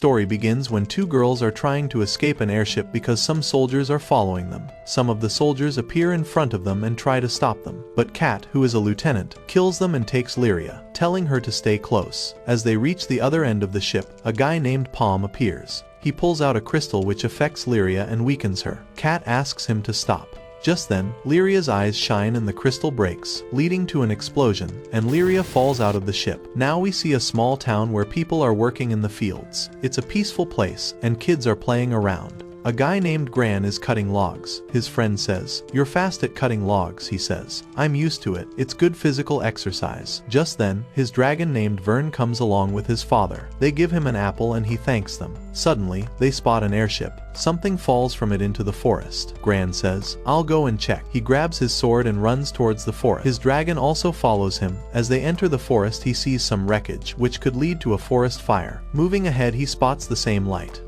story begins when two girls are trying to escape an airship because some soldiers are following them. Some of the soldiers appear in front of them and try to stop them, but Kat, who is a lieutenant, kills them and takes Liria, telling her to stay close. As they reach the other end of the ship, a guy named Palm appears. He pulls out a crystal which affects Liria and weakens her. Kat asks him to stop. Just then, Liria's eyes shine and the crystal breaks, leading to an explosion, and Liria falls out of the ship. Now we see a small town where people are working in the fields. It's a peaceful place, and kids are playing around. A guy named Gran is cutting logs. His friend says, "You're fast at cutting logs," he says. "I'm used to it. It's good physical exercise." Just then, his dragon named Vern comes along with his father. They give him an apple and he thanks them. Suddenly, they spot an airship. Something falls from it into the forest. Gran says, "I'll go and check." He grabs his sword and runs towards the forest. His dragon also follows him. As they enter the forest, he sees some wreckage, which could lead to a forest fire. Moving ahead, he spots the same light.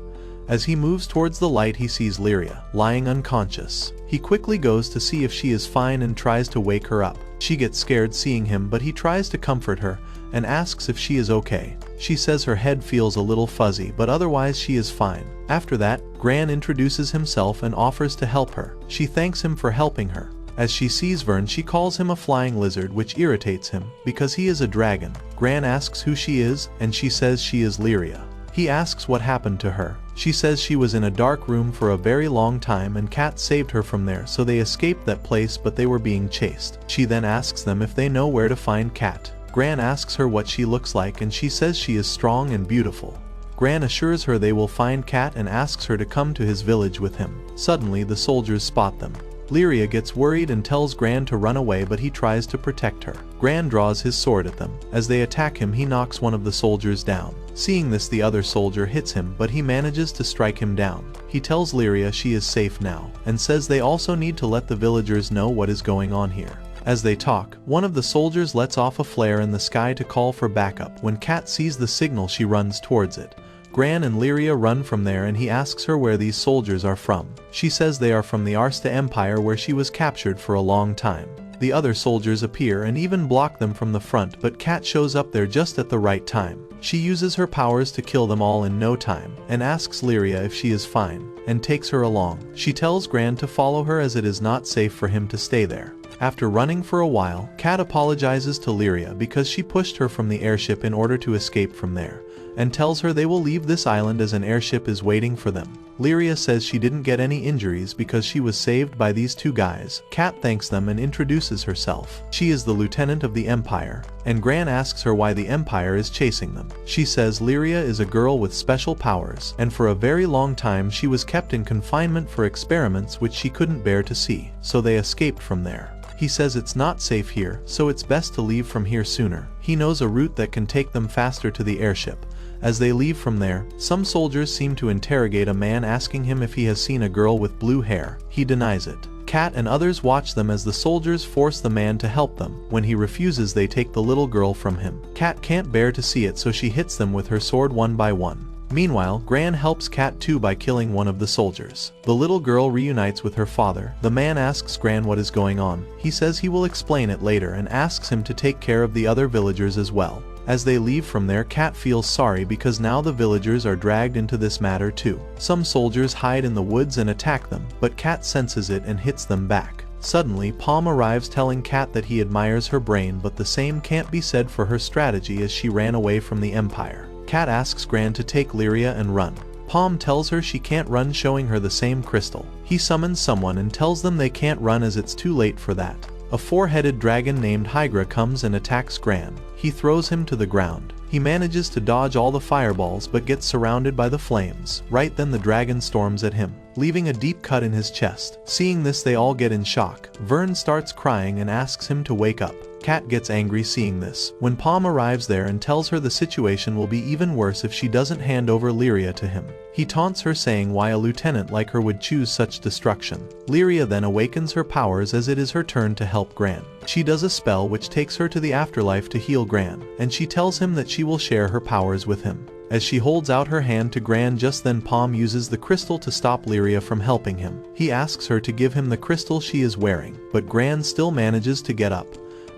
As he moves towards the light, he sees Liria, lying unconscious. He quickly goes to see if she is fine and tries to wake her up. She gets scared seeing him, but he tries to comfort her and asks if she is okay. She says her head feels a little fuzzy, but otherwise she is fine. After that, Gran introduces himself and offers to help her. She thanks him for helping her. As she sees Vern, she calls him a flying lizard, which irritates him because he is a dragon. Gran asks who she is, and she says she is Liria. He asks what happened to her. She says she was in a dark room for a very long time and Kat saved her from there, so they escaped that place, but they were being chased. She then asks them if they know where to find Kat. Gran asks her what she looks like and she says she is strong and beautiful. Gran assures her they will find Kat and asks her to come to his village with him. Suddenly the soldiers spot them. Liria gets worried and tells Gran to run away, but he tries to protect her. Gran draws his sword at them. As they attack him, he knocks one of the soldiers down. Seeing this, the other soldier hits him, but he manages to strike him down. He tells Liria she is safe now, and says they also need to let the villagers know what is going on here. As they talk, one of the soldiers lets off a flare in the sky to call for backup. When Kat sees the signal, she runs towards it. Gran and Liria run from there and he asks her where these soldiers are from. She says they are from the Archduke Empire, where she was captured for a long time. The other soldiers appear and even block them from the front, but Kat shows up there just at the right time. She uses her powers to kill them all in no time, and asks Liria if she is fine, and takes her along. She tells Gran to follow her as it is not safe for him to stay there. After running for a while, Kat apologizes to Liria because she pushed her from the airship in order to escape from there, and tells her they will leave this island as an airship is waiting for them. Liria says she didn't get any injuries because she was saved by these two guys. Kat thanks them and introduces herself. She is the lieutenant of the Empire, and Gran asks her why the Empire is chasing them. She says Liria is a girl with special powers, and for a very long time she was kept in confinement for experiments which she couldn't bear to see, so they escaped from there. He says it's not safe here, so it's best to leave from here sooner. He knows a route that can take them faster to the airship. As they leave from there, some soldiers seem to interrogate a man, asking him if he has seen a girl with blue hair. He denies it. Kat and others watch them as the soldiers force the man to help them. When he refuses, they take the little girl from him. Kat can't bear to see it, so she hits them with her sword one by one. Meanwhile, Gran helps Kat too by killing one of the soldiers. The little girl reunites with her father. The man asks Gran what is going on. He says he will explain it later and asks him to take care of the other villagers as well. As they leave from there, Kat feels sorry because now the villagers are dragged into this matter too. Some soldiers hide in the woods and attack them, but Kat senses it and hits them back. Suddenly, Palm arrives telling Kat that he admires her brain, but the same can't be said for her strategy as she ran away from the Empire. Kat asks Gran to take Liria and run. Palm tells her she can't run, showing her the same crystal. He summons someone and tells them they can't run as it's too late for that. A four-headed dragon named Hydra comes and attacks Gran. He throws him to the ground. He manages to dodge all the fireballs but gets surrounded by the flames. Right then the dragon storms at him, leaving a deep cut in his chest. Seeing this, they all get in shock. Vern starts crying and asks him to wake up. Kat gets angry seeing this. When Palm arrives there and tells her the situation will be even worse if she doesn't hand over Liria to him. He taunts her, saying why a lieutenant like her would choose such destruction. Liria then awakens her powers as it is her turn to help Gran. She does a spell which takes her to the afterlife to heal Gran, and she tells him that she will share her powers with him. As she holds out her hand to Gran, just then Palm uses the crystal to stop Liria from helping him. He asks her to give him the crystal she is wearing, but Gran still manages to get up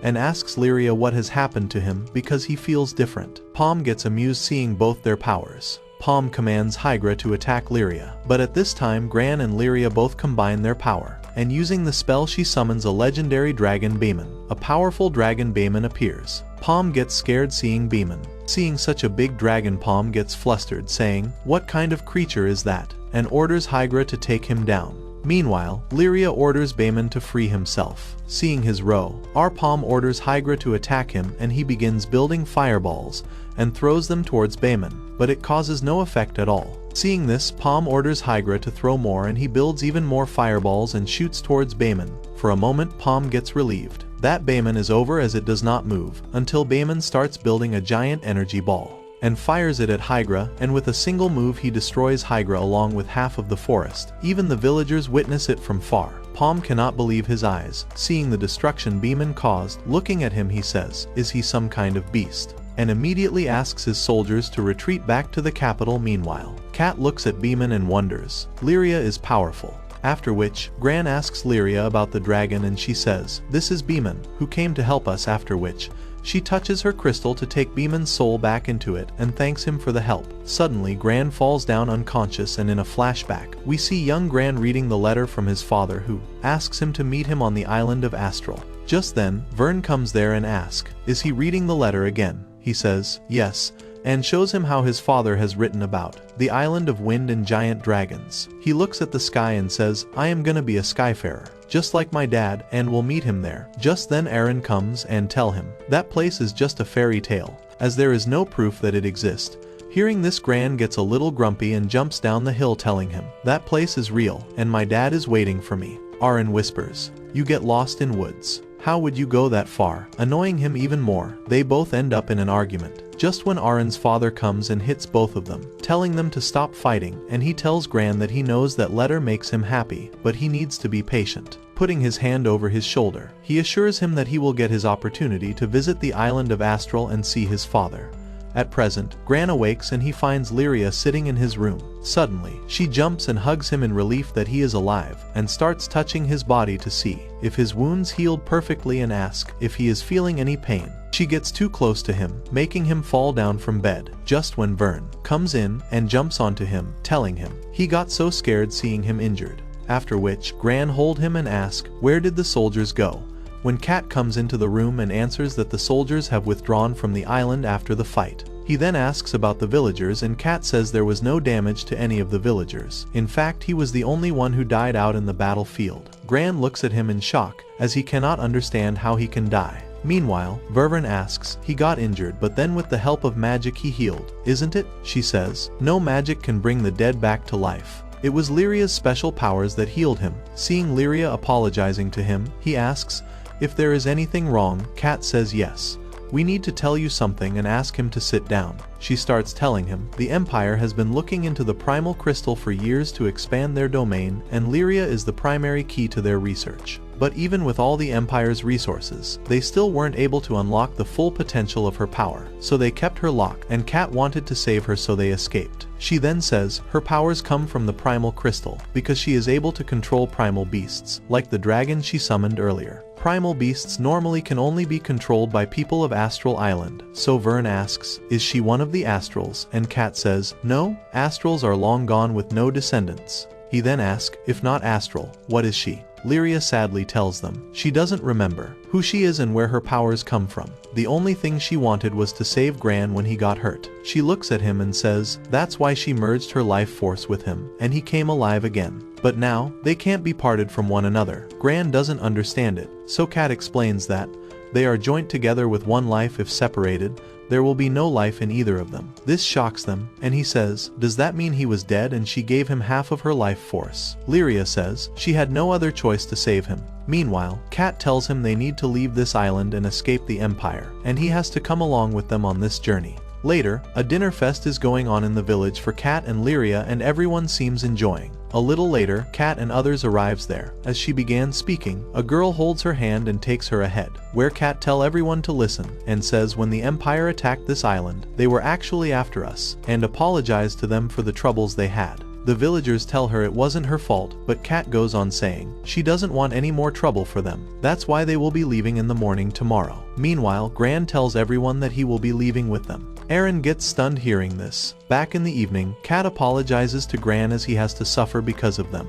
and asks Liria what has happened to him because he feels different. Palm gets amused seeing both their powers. Palm commands Hydra to attack Liria. But at this time Gran and Liria both combine their power, and using the spell she summons a legendary dragon Beeman. A powerful dragon Beeman appears. Palm gets scared seeing Beeman. Seeing such a big dragon, Palm gets flustered, saying, "What kind of creature is that?" and orders Hydra to take him down. Meanwhile, Liria orders Beeman to free himself. Seeing his row, our Palm orders Hydra to attack him, and he begins building fireballs and throws them towards Beeman, but it causes no effect at all. Seeing this, Palm orders Hydra to throw more, and he builds even more fireballs and shoots towards Beeman. For a moment, Palm gets relieved that Beeman is over, as it does not move until Beeman starts building a giant energy ball and fires it at Hydra, and with a single move he destroys Hydra along with half of the forest. Even the villagers witness it from far. Palm cannot believe his eyes, seeing the destruction Beeman caused. Looking at him, he says, "Is he some kind of beast?" and immediately asks his soldiers to retreat back to the capital. Meanwhile, Cat looks at Beeman and wonders. Liria is powerful. After which, Gran asks Liria about the dragon, and she says, "This is Beeman, who came to help us," after which she touches her crystal to take Beeman's soul back into it and thanks him for the help. Suddenly, Gran falls down unconscious, and in a flashback, we see young Gran reading the letter from his father, who asks him to meet him on the island of Astral. Just then, Vern comes there and asks, "Is he reading the letter again?" He says, "Yes," and shows him how his father has written about the island of wind and giant dragons. He looks at the sky and says, "I am gonna be a skyfarer, just like my dad, and will meet him there." Just then Aaron comes and tell him that place is just a fairy tale, as there is no proof that it exists. Hearing this, Gran gets a little grumpy and jumps down the hill, telling him, "That place is real, and my dad is waiting for me." Aaron whispers, "You get lost in woods. How would you go that far?" Annoying him even more, they both end up in an argument. Just when Aaron's father comes and hits both of them, telling them to stop fighting, and he tells Gran that he knows that letter makes him happy, but he needs to be patient. Putting his hand over his shoulder, he assures him that he will get his opportunity to visit the island of Astral and see his father. At present, Gran awakes and he finds Liria sitting in his room. Suddenly, she jumps and hugs him in relief that he is alive, and starts touching his body to see if his wounds healed perfectly and asks if he is feeling any pain. She gets too close to him, making him fall down from bed, just when Vern comes in and jumps onto him, telling him he got so scared seeing him injured. After which, Gran hold him and ask, "Where did the soldiers go?" When Cat comes into the room and answers that the soldiers have withdrawn from the island after the fight. He then asks about the villagers, and Cat says there was no damage to any of the villagers. In fact, he was the only one who died out in the battlefield. Gran looks at him in shock, as he cannot understand how he can die. Meanwhile, Ververn asks, he got injured, but then with the help of magic he healed, isn't it? She says, no magic can bring the dead back to life. It was Lyria's special powers that healed him. Seeing Liria apologizing to him, he asks if there is anything wrong. Cat says yes. We need to tell you something, and ask him to sit down. She starts telling him the Empire has been looking into the primal crystal for years to expand their domain, and Liria is the primary key to their research. But even with all the Empire's resources, they still weren't able to unlock the full potential of her power. So they kept her locked, and Cat wanted to save her, so they escaped. She then says her powers come from the primal crystal, because she is able to control primal beasts, like the dragon she summoned earlier. Primal beasts normally can only be controlled by people of Astral Island. So Vern asks, is she one of the Astrals? And Cat says, no, Astrals are long gone with no descendants. He then asks, if not Astral, what is she? Liria sadly tells them she doesn't remember who she is and where her powers come from. The only thing she wanted was to save Gran when he got hurt. She looks at him and says that's why she merged her life force with him, and he came alive again. But now, they can't be parted from one another. Gran doesn't understand it, so Cat explains that they are joined together with one life. If separated, there will be no life in either of them. This shocks them, and he says, does that mean he was dead and she gave him half of her life force? Liria says she had no other choice to save him. Meanwhile, Cat tells him they need to leave this island and escape the Empire, and he has to come along with them on this journey. Later, a dinner fest is going on in the village for Cat and Liria, and everyone seems enjoying. A little later, Cat and others arrives there. As she began speaking, a girl holds her hand and takes her ahead, where Cat tell everyone to listen, and says when the Empire attacked this island, they were actually after us, and apologize to them for the troubles they had. The villagers tell her it wasn't her fault, but Cat goes on saying she doesn't want any more trouble for them. That's why they will be leaving in the morning tomorrow. Meanwhile, Gran tells everyone that he will be leaving with them. Aaron gets stunned hearing this. Back in the evening, Cat apologizes to Gran as he has to suffer because of them.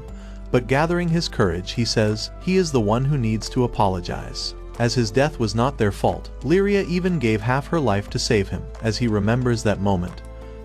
But gathering his courage, he says he is the one who needs to apologize, as his death was not their fault. Liria even gave half her life to save him, as he remembers that moment.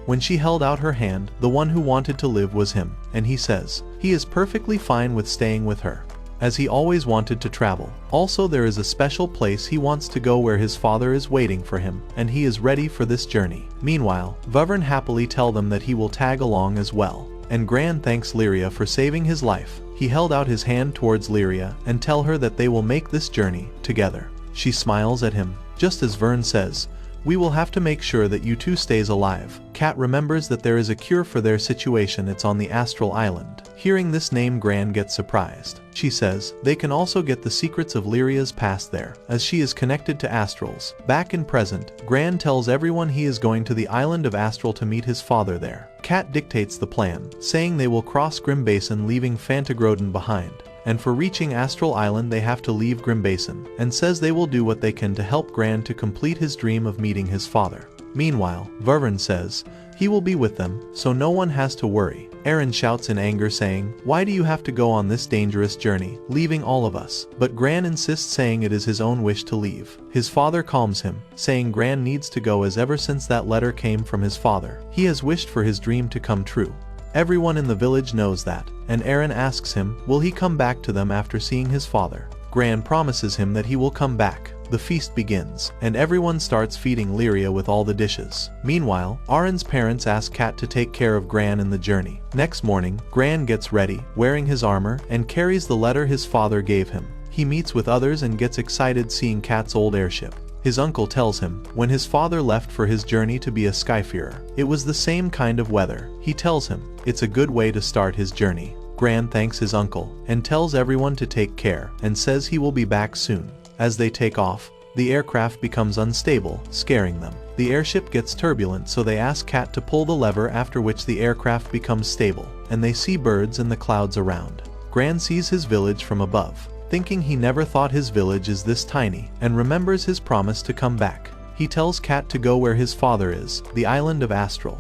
When she held out her hand, the one who wanted to live was him, and he says he is perfectly fine with staying with her, as he always wanted to travel. Also, there is a special place he wants to go where his father is waiting for him, and he is ready for this journey. Meanwhile, Vuvern happily tell them that he will tag along as well, and Gran thanks Liria for saving his life. He held out his hand towards Liria and tell her that they will make this journey together. She smiles at him, just as Vern says, "We will have to make sure that you two stays alive." Cat remembers that there is a cure for their situation. It's on the Astral Island. Hearing this name, Gran gets surprised. She says they can also get the secrets of Lyria's past there, as she is connected to astrals. Back in present, Gran tells everyone he is going to the island of Astral to meet his father there. Cat dictates the plan, saying they will cross Grim Basin leaving Fantagroden behind, and for reaching Astral Island they have to leave Grim Basin, and says they will do what they can to help Gran to complete his dream of meeting his father. Meanwhile, Vuvern says he will be with them, so no one has to worry. Aaron shouts in anger saying, "Why do you have to go on this dangerous journey, leaving all of us?" But Gran insists, saying it is his own wish to leave. His father calms him, saying Gran needs to go as ever since that letter came from his father, he has wished for his dream to come true. Everyone in the village knows that, and Aaron asks him, will he come back to them after seeing his father? Gran promises him that he will come back. The feast begins, and everyone starts feeding Liria with all the dishes. Meanwhile, Aaron's parents ask Cat to take care of Gran in the journey. Next morning, Gran gets ready, wearing his armor, and carries the letter his father gave him. He meets with others and gets excited seeing Cat's old airship. His uncle tells him, when his father left for his journey to be a skyfarer, it was the same kind of weather. He tells him it's a good way to start his journey. Gran thanks his uncle, and tells everyone to take care, and says he will be back soon. As they take off, the aircraft becomes unstable, scaring them. The airship gets turbulent, so they ask Cat to pull the lever, after which the aircraft becomes stable, and they see birds in the clouds around. Gran sees his village from above, thinking he never thought his village is this tiny, and remembers his promise to come back. He tells Cat to go where his father is, the island of Astral.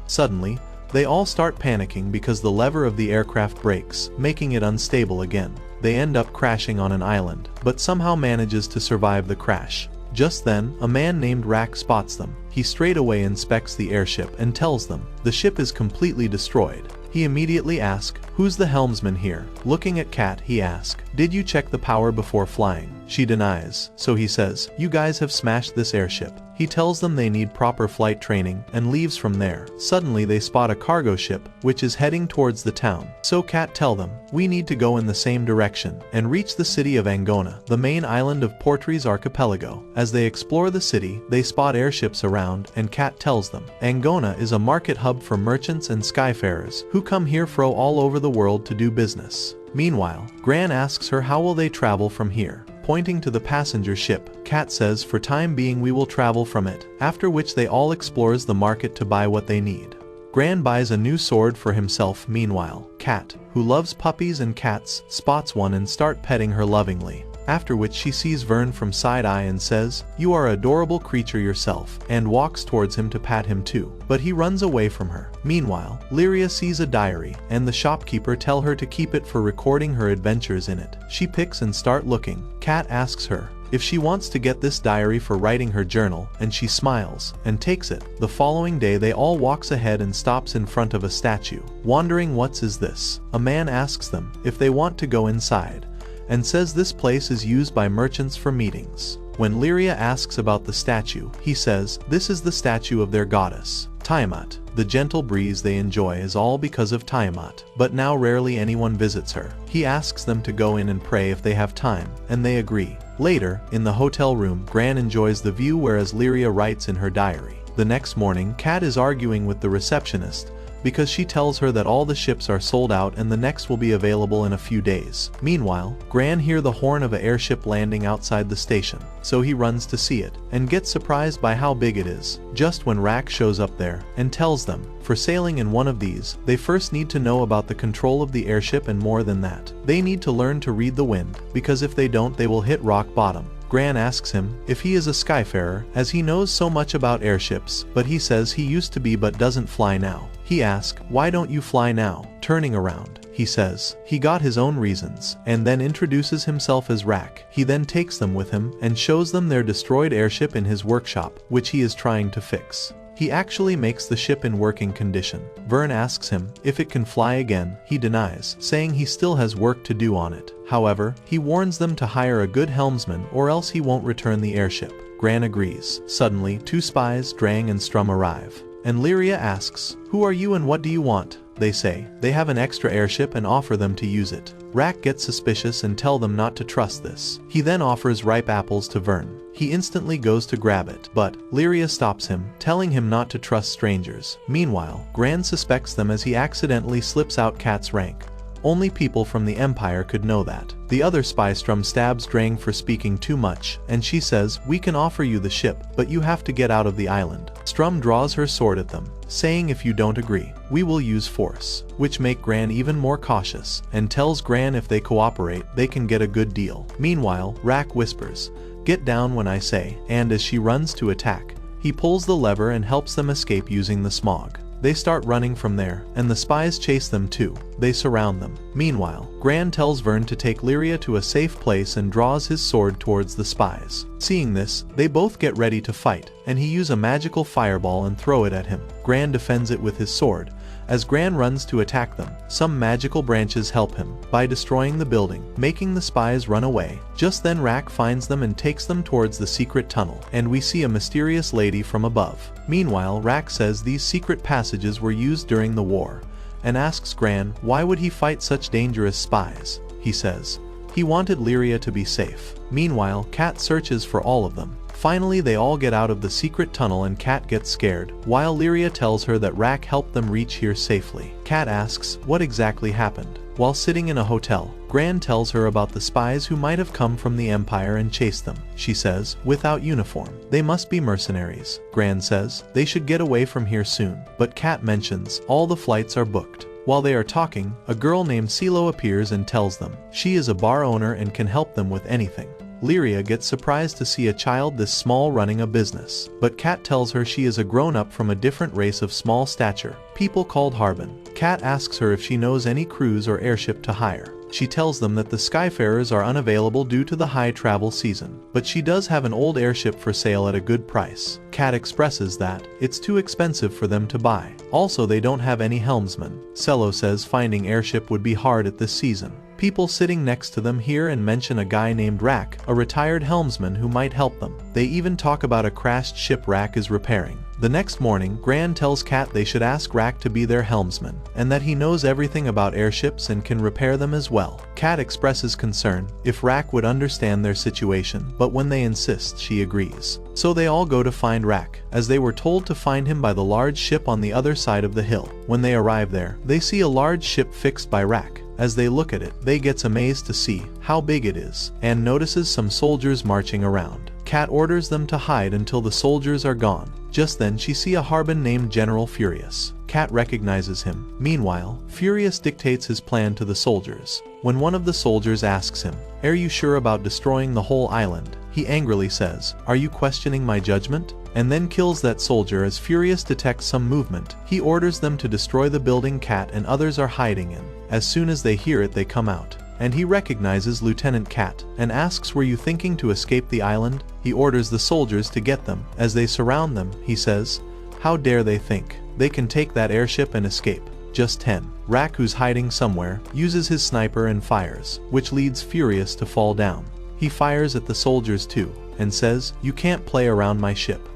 Suddenly, they all start panicking because the lever of the aircraft breaks, making it unstable again. They end up crashing on an island, but somehow manages to survive the crash. Just then, a man named Rack spots them. He straight away inspects the airship and tells them the ship is completely destroyed. He immediately asks, "Who's the helmsman here?" Looking at Cat, he asks, "Did you check the power before flying?" She denies, so he says, "You guys have smashed this airship." He tells them they need proper flight training and leaves from there. Suddenly they spot a cargo ship, which is heading towards the town. So Cat tell them, "We need to go in the same direction and reach the city of Angona, the main island of Portree's archipelago." As they explore the city, they spot airships around, and Cat tells them Angona is a market hub for merchants and skyfarers who come here from all over the world to do business. Meanwhile, Gran asks her how will they travel from here. Pointing to the passenger ship, Cat says for time being we will travel from it, after which they all explores the market to buy what they need. Gran buys a new sword for himself. Meanwhile, Cat, who loves puppies and cats, spots one and start petting her lovingly. After which she sees Vern from side eye and says, "You are an adorable creature yourself," and walks towards him to pat him too, but he runs away from her. Meanwhile, Liria sees a diary, and the shopkeeper tell her to keep it for recording her adventures in it. She picks and start looking. Cat asks her if she wants to get this diary for writing her journal, and she smiles and takes it. The following day they all walks ahead and stops in front of a statue. Wondering what is this, a man asks them if they want to go inside, and says this place is used by merchants for meetings. When Liria asks about the statue, he says this is the statue of their goddess, Tiamat. The gentle breeze they enjoy is all because of Tiamat, but now rarely anyone visits her. He asks them to go in and pray if they have time, and they agree. Later, in the hotel room, Gran enjoys the view whereas Liria writes in her diary. The next morning, Cat is arguing with the receptionist, because she tells her that all the ships are sold out and the next will be available in a few days. Meanwhile, Gran hears the horn of an airship landing outside the station, so he runs to see it, and gets surprised by how big it is. Just when Rack shows up there, and tells them, for sailing in one of these, they first need to know about the control of the airship, and more than that, they need to learn to read the wind, because if they don't they will hit rock bottom. Gran asks him if he is a skyfarer, as he knows so much about airships, but he says he used to be but doesn't fly now. He asks, why don't you fly now? Turning around, he says he got his own reasons, and then introduces himself as Rack. He then takes them with him and shows them their destroyed airship in his workshop, which he is trying to fix. He actually makes the ship in working condition. Vern asks him if it can fly again. He denies, saying he still has work to do on it. However, he warns them to hire a good helmsman or else he won't return the airship. Gran agrees. Suddenly, two spies, Drang and Strum, arrive. And Liria asks, who are you and what do you want? They say they have an extra airship and offer them to use it. Rack gets suspicious and tell them not to trust this. He then offers ripe apples to Vern. He instantly goes to grab it, but Liria stops him, telling him not to trust strangers. Meanwhile, Gran suspects them as he accidentally slips out Kat's rank. Only people from the Empire could know that. The other spy Strum stabs Drang for speaking too much, and she says, we can offer you the ship, but you have to get out of the island. Strum draws her sword at them, saying if you don't agree, we will use force, which make Gran even more cautious, and tells Gran if they cooperate, they can get a good deal. Meanwhile, Rack whispers, get down when I say, and as she runs to attack, he pulls the lever and helps them escape using the smog. They start running from there, and the spies chase them too. They surround them. Meanwhile, Gran tells Vern to take Liria to a safe place and draws his sword towards the spies. Seeing this, they both get ready to fight, and he uses a magical fireball and throw it at him. Gran defends it with his sword. As Gran runs to attack them, some magical branches help him by destroying the building, making the spies run away. Just then Rack finds them and takes them towards the secret tunnel, and we see a mysterious lady from above. Meanwhile, Rack says these secret passages were used during the war, and asks Gran why would he fight such dangerous spies. He says he wanted Liria to be safe. Meanwhile, Kat searches for all of them. Finally, they all get out of the secret tunnel and Kat gets scared, while Liria tells her that Rack helped them reach here safely. Kat asks what exactly happened. While sitting in a hotel, Gran tells her about the spies who might have come from the Empire and chased them. She says, without uniform, they must be mercenaries. Gran says they should get away from here soon, but Kat mentions all the flights are booked. While they are talking, a girl named Silo appears and tells them she is a bar owner and can help them with anything. Liria gets surprised to see a child this small running a business, but Kat tells her she is a grown-up from a different race of small stature, people called Harbin. Kat asks her if she knows any cruise or airship to hire. She tells them that the Skyfarers are unavailable due to the high travel season, but she does have an old airship for sale at a good price. Kat expresses that it's too expensive for them to buy. Also, they don't have any helmsmen. Cello says finding airship would be hard at this season. People sitting next to them hear and mention a guy named Rack, a retired helmsman who might help them. They even talk about a crashed ship Rack is repairing. The next morning, Gran tells Kat they should ask Rack to be their helmsman, and that he knows everything about airships and can repair them as well. Kat expresses concern if Rack would understand their situation, but when they insist, she agrees. So they all go to find Rack, as they were told to find him by the large ship on the other side of the hill. When they arrive there, they see a large ship fixed by Rack. As they look at it, they get amazed to see how big it is, and notices some soldiers marching around. Kat orders them to hide until the soldiers are gone. Just then she sees a Harbin named General Furious. Kat recognizes him. Meanwhile, Furious dictates his plan to the soldiers. When one of the soldiers asks him, "Are you sure about destroying the whole island?" he angrily says, "Are you questioning my judgment?" and then kills that soldier. As Furious detects some movement, he orders them to destroy the building Kat and others are hiding in. As soon as they hear it, they come out, and he recognizes Lieutenant Kat and asks, "Were you thinking to escape the island?" He orders the soldiers to get them. As they surround them, he says, "How dare they think they can take that airship and escape?" Just 10. Rack, who's hiding somewhere, uses his sniper and fires, which leads Furious to fall down. He fires at the soldiers too, and says, "You can't play around my ship."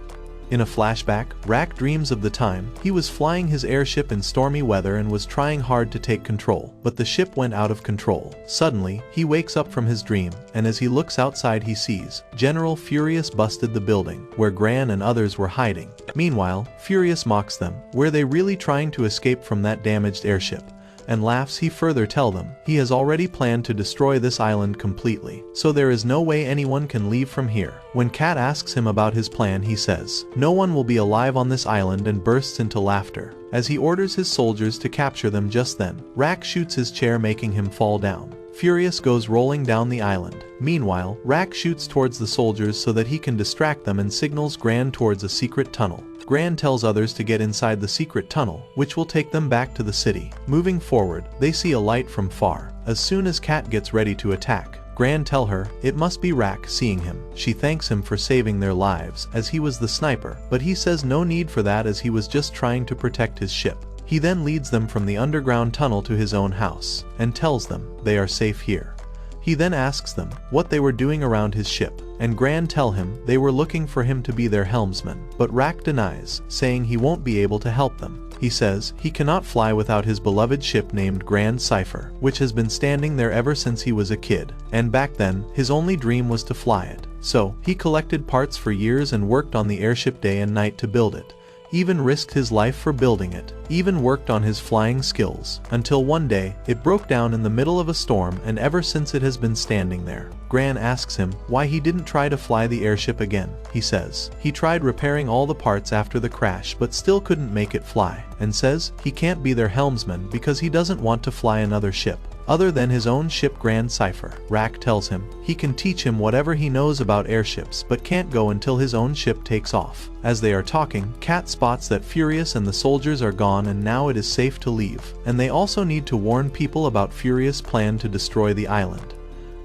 In a flashback, Rack dreams of the time he was flying his airship in stormy weather and was trying hard to take control, but the ship went out of control. Suddenly, he wakes up from his dream, and as he looks outside he sees General Furious busted the building where Gran and others were hiding. Meanwhile, Furious mocks them, "Were they really trying to escape from that damaged airship?" and laughs. He further tell them he has already planned to destroy this island completely, so there is no way anyone can leave from here. When Kat asks him about his plan, he says, "No one will be alive on this island," and bursts into laughter. As he orders his soldiers to capture them, just then, Rack shoots his chair, making him fall down. Furious goes rolling down the island. Meanwhile, Rack shoots towards the soldiers so that he can distract them and signals Gran towards a secret tunnel. Gran tells others to get inside the secret tunnel, which will take them back to the city. Moving forward, they see a light from far. As soon as Kat gets ready to attack, Gran tells her it must be Rack. Seeing him, she thanks him for saving their lives as he was the sniper, but he says no need for that as he was just trying to protect his ship. He then leads them from the underground tunnel to his own house and tells them they are safe here. He then asks them what they were doing around his ship, and Gran tell him they were looking for him to be their helmsman, but Rack denies, saying he won't be able to help them. He says he cannot fly without his beloved ship named Grand Cipher, which has been standing there ever since he was a kid, and back then, his only dream was to fly it. So, he collected parts for years and worked on the airship day and night to build it. Even risked his life for building it, even worked on his flying skills, until one day, it broke down in the middle of a storm and ever since it has been standing there. Gran asks him why he didn't try to fly the airship again. He says he tried repairing all the parts after the crash but still couldn't make it fly, and says he can't be their helmsman because he doesn't want to fly another ship other than his own ship Grand Cipher. Rack tells him he can teach him whatever he knows about airships but can't go until his own ship takes off. As they are talking, Kat spots that Furious and the soldiers are gone and now it is safe to leave, and they also need to warn people about Furious' plan to destroy the island.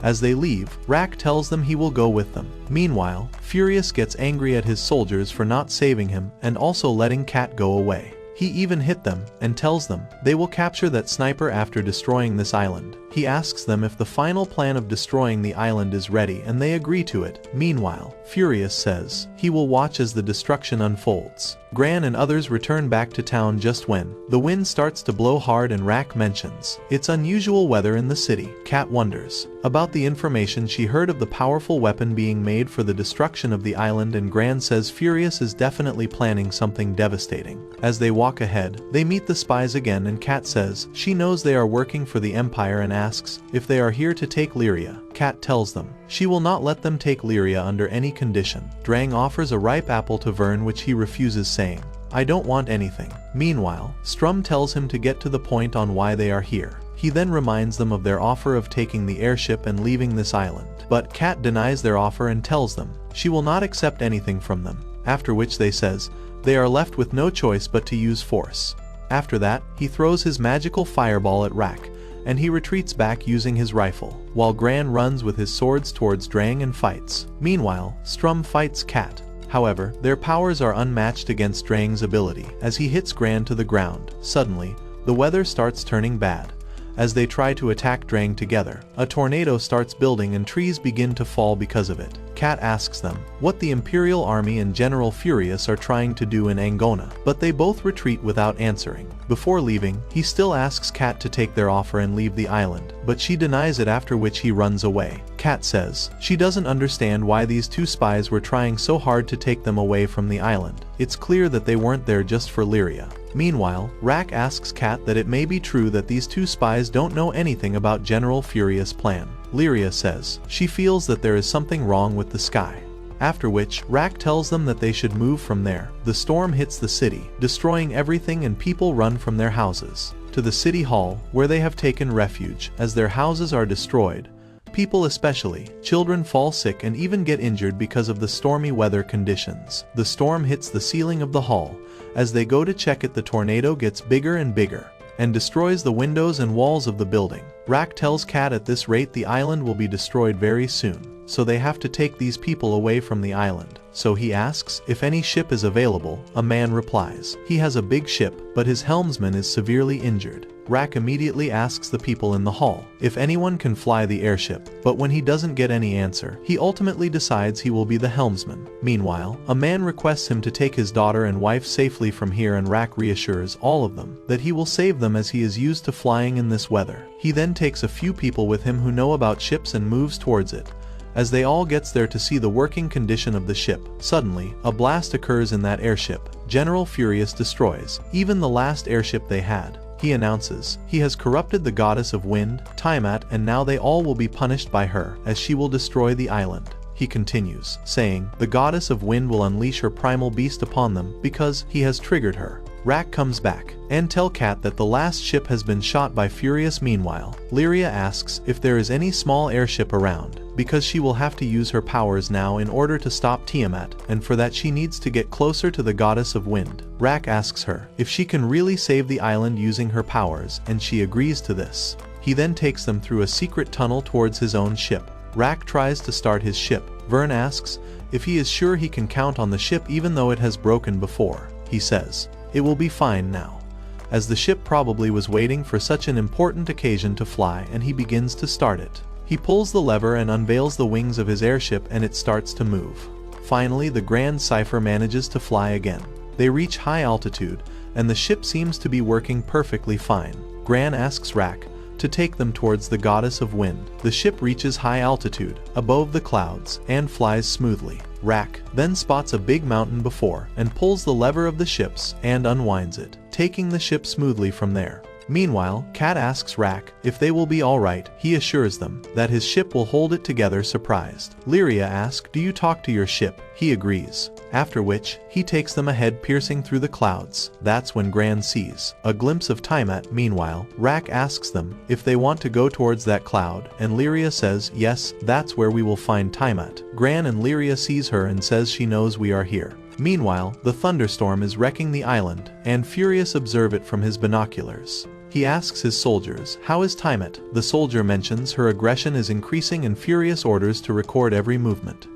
As they leave, Rack tells them he will go with them. Meanwhile, Furious gets angry at his soldiers for not saving him and also letting Kat go away. He even hit them and tells them they will capture that sniper after destroying this island. He asks them if the final plan of destroying the island is ready and they agree to it. Meanwhile, Furious says he will watch as the destruction unfolds. Gran and others return back to town just when the wind starts to blow hard and Rack mentions it's unusual weather in the city. Kat wonders about the information she heard of the powerful weapon being made for the destruction of the island, and Gran says Furious is definitely planning something devastating. As they walk ahead, they meet the spies again and Kat says she knows they are working for the Empire and asks if they are here to take Liria. Kat tells them she will not let them take Liria under any condition. Drang offers a ripe apple to Vern which he refuses, saying, "I don't want anything." Meanwhile, Strum tells him to get to the point on why they are here. He then reminds them of their offer of taking the airship and leaving this island. But Kat denies their offer and tells them she will not accept anything from them, after which they says they are left with no choice but to use force. After that, he throws his magical fireball at Rack, and he retreats back using his rifle, while Gran runs with his swords towards Drang and fights. Meanwhile, Strum fights Kat. However, their powers are unmatched against Drang's ability, as he hits Gran to the ground. Suddenly, the weather starts turning bad. As they try to attack Drang together, a tornado starts building and trees begin to fall because of it. Kat asks them what the Imperial Army and General Furious are trying to do in Angona, but they both retreat without answering. Before leaving, he still asks Kat to take their offer and leave the island, but she denies it, after which he runs away. Kat says she doesn't understand why these two spies were trying so hard to take them away from the island. It's clear that they weren't there just for Liria. Meanwhile, Rack asks Kat that it may be true that these two spies don't know anything about General Furious' plan. Liria says she feels that there is something wrong with the sky. After which, Rack tells them that they should move from there. The storm hits the city, destroying everything, and people run from their houses to the city hall, where they have taken refuge. As their houses are destroyed, people, especially children, fall sick and even get injured because of the stormy weather conditions. The storm hits the ceiling of the hall. As they go to check it, the tornado gets bigger and bigger and destroys the windows and walls of the building. Rack tells Kat at this rate the island will be destroyed very soon, so they have to take these people away from the island. So he asks if any ship is available. A man replies he has a big ship, but his helmsman is severely injured. Rack immediately asks the people in the hall if anyone can fly the airship, but when he doesn't get any answer, he ultimately decides he will be the helmsman. Meanwhile, a man requests him to take his daughter and wife safely from here, and Rack reassures all of them that he will save them as he is used to flying in this weather. He then takes a few people with him who know about ships and moves towards it. As they all gets there to see the working condition of the ship, suddenly, a blast occurs in that airship. General Furious destroys even the last airship they had. He announces he has corrupted the goddess of wind, Tiamat, and now they all will be punished by her, as she will destroy the island. He continues, saying the goddess of wind will unleash her primal beast upon them because he has triggered her. Rack comes back and tell Cat that the last ship has been shot by Furious. Meanwhile, Liria asks if there is any small airship around, because she will have to use her powers now in order to stop Tiamat, and for that she needs to get closer to the goddess of wind. Rack asks her if she can really save the island using her powers, and she agrees to this. He then takes them through a secret tunnel towards his own ship. Rack tries to start his ship. Vern asks if he is sure he can count on the ship even though it has broken before. He says it will be fine now, as the ship probably was waiting for such an important occasion to fly, and he begins to start it. He pulls the lever and unveils the wings of his airship, and it starts to move. Finally, the Grand Cipher manages to fly again. They reach high altitude, and the ship seems to be working perfectly fine. Gran asks Rack to take them towards the goddess of wind. The ship reaches high altitude, above the clouds, and flies smoothly. Rack then spots a big mountain before, and pulls the lever of the ships and unwinds it, taking the ship smoothly from there. Meanwhile, Cat asks Rack if they will be alright. He assures them that his ship will hold it together. Surprised, Liria asks, "Do you talk to your ship?" He agrees, after which he takes them ahead, piercing through the clouds. That's when Gran sees a glimpse of Tiamat. Meanwhile, Rack asks them if they want to go towards that cloud, and Liria says yes, that's where we will find Tiamat. Gran and Liria sees her and says she knows we are here. Meanwhile, the thunderstorm is wrecking the island, and Furious observe it from his binoculars. He asks his soldiers, "How is Tiamat?" The soldier mentions her aggression is increasing, and Furious orders to record every movement.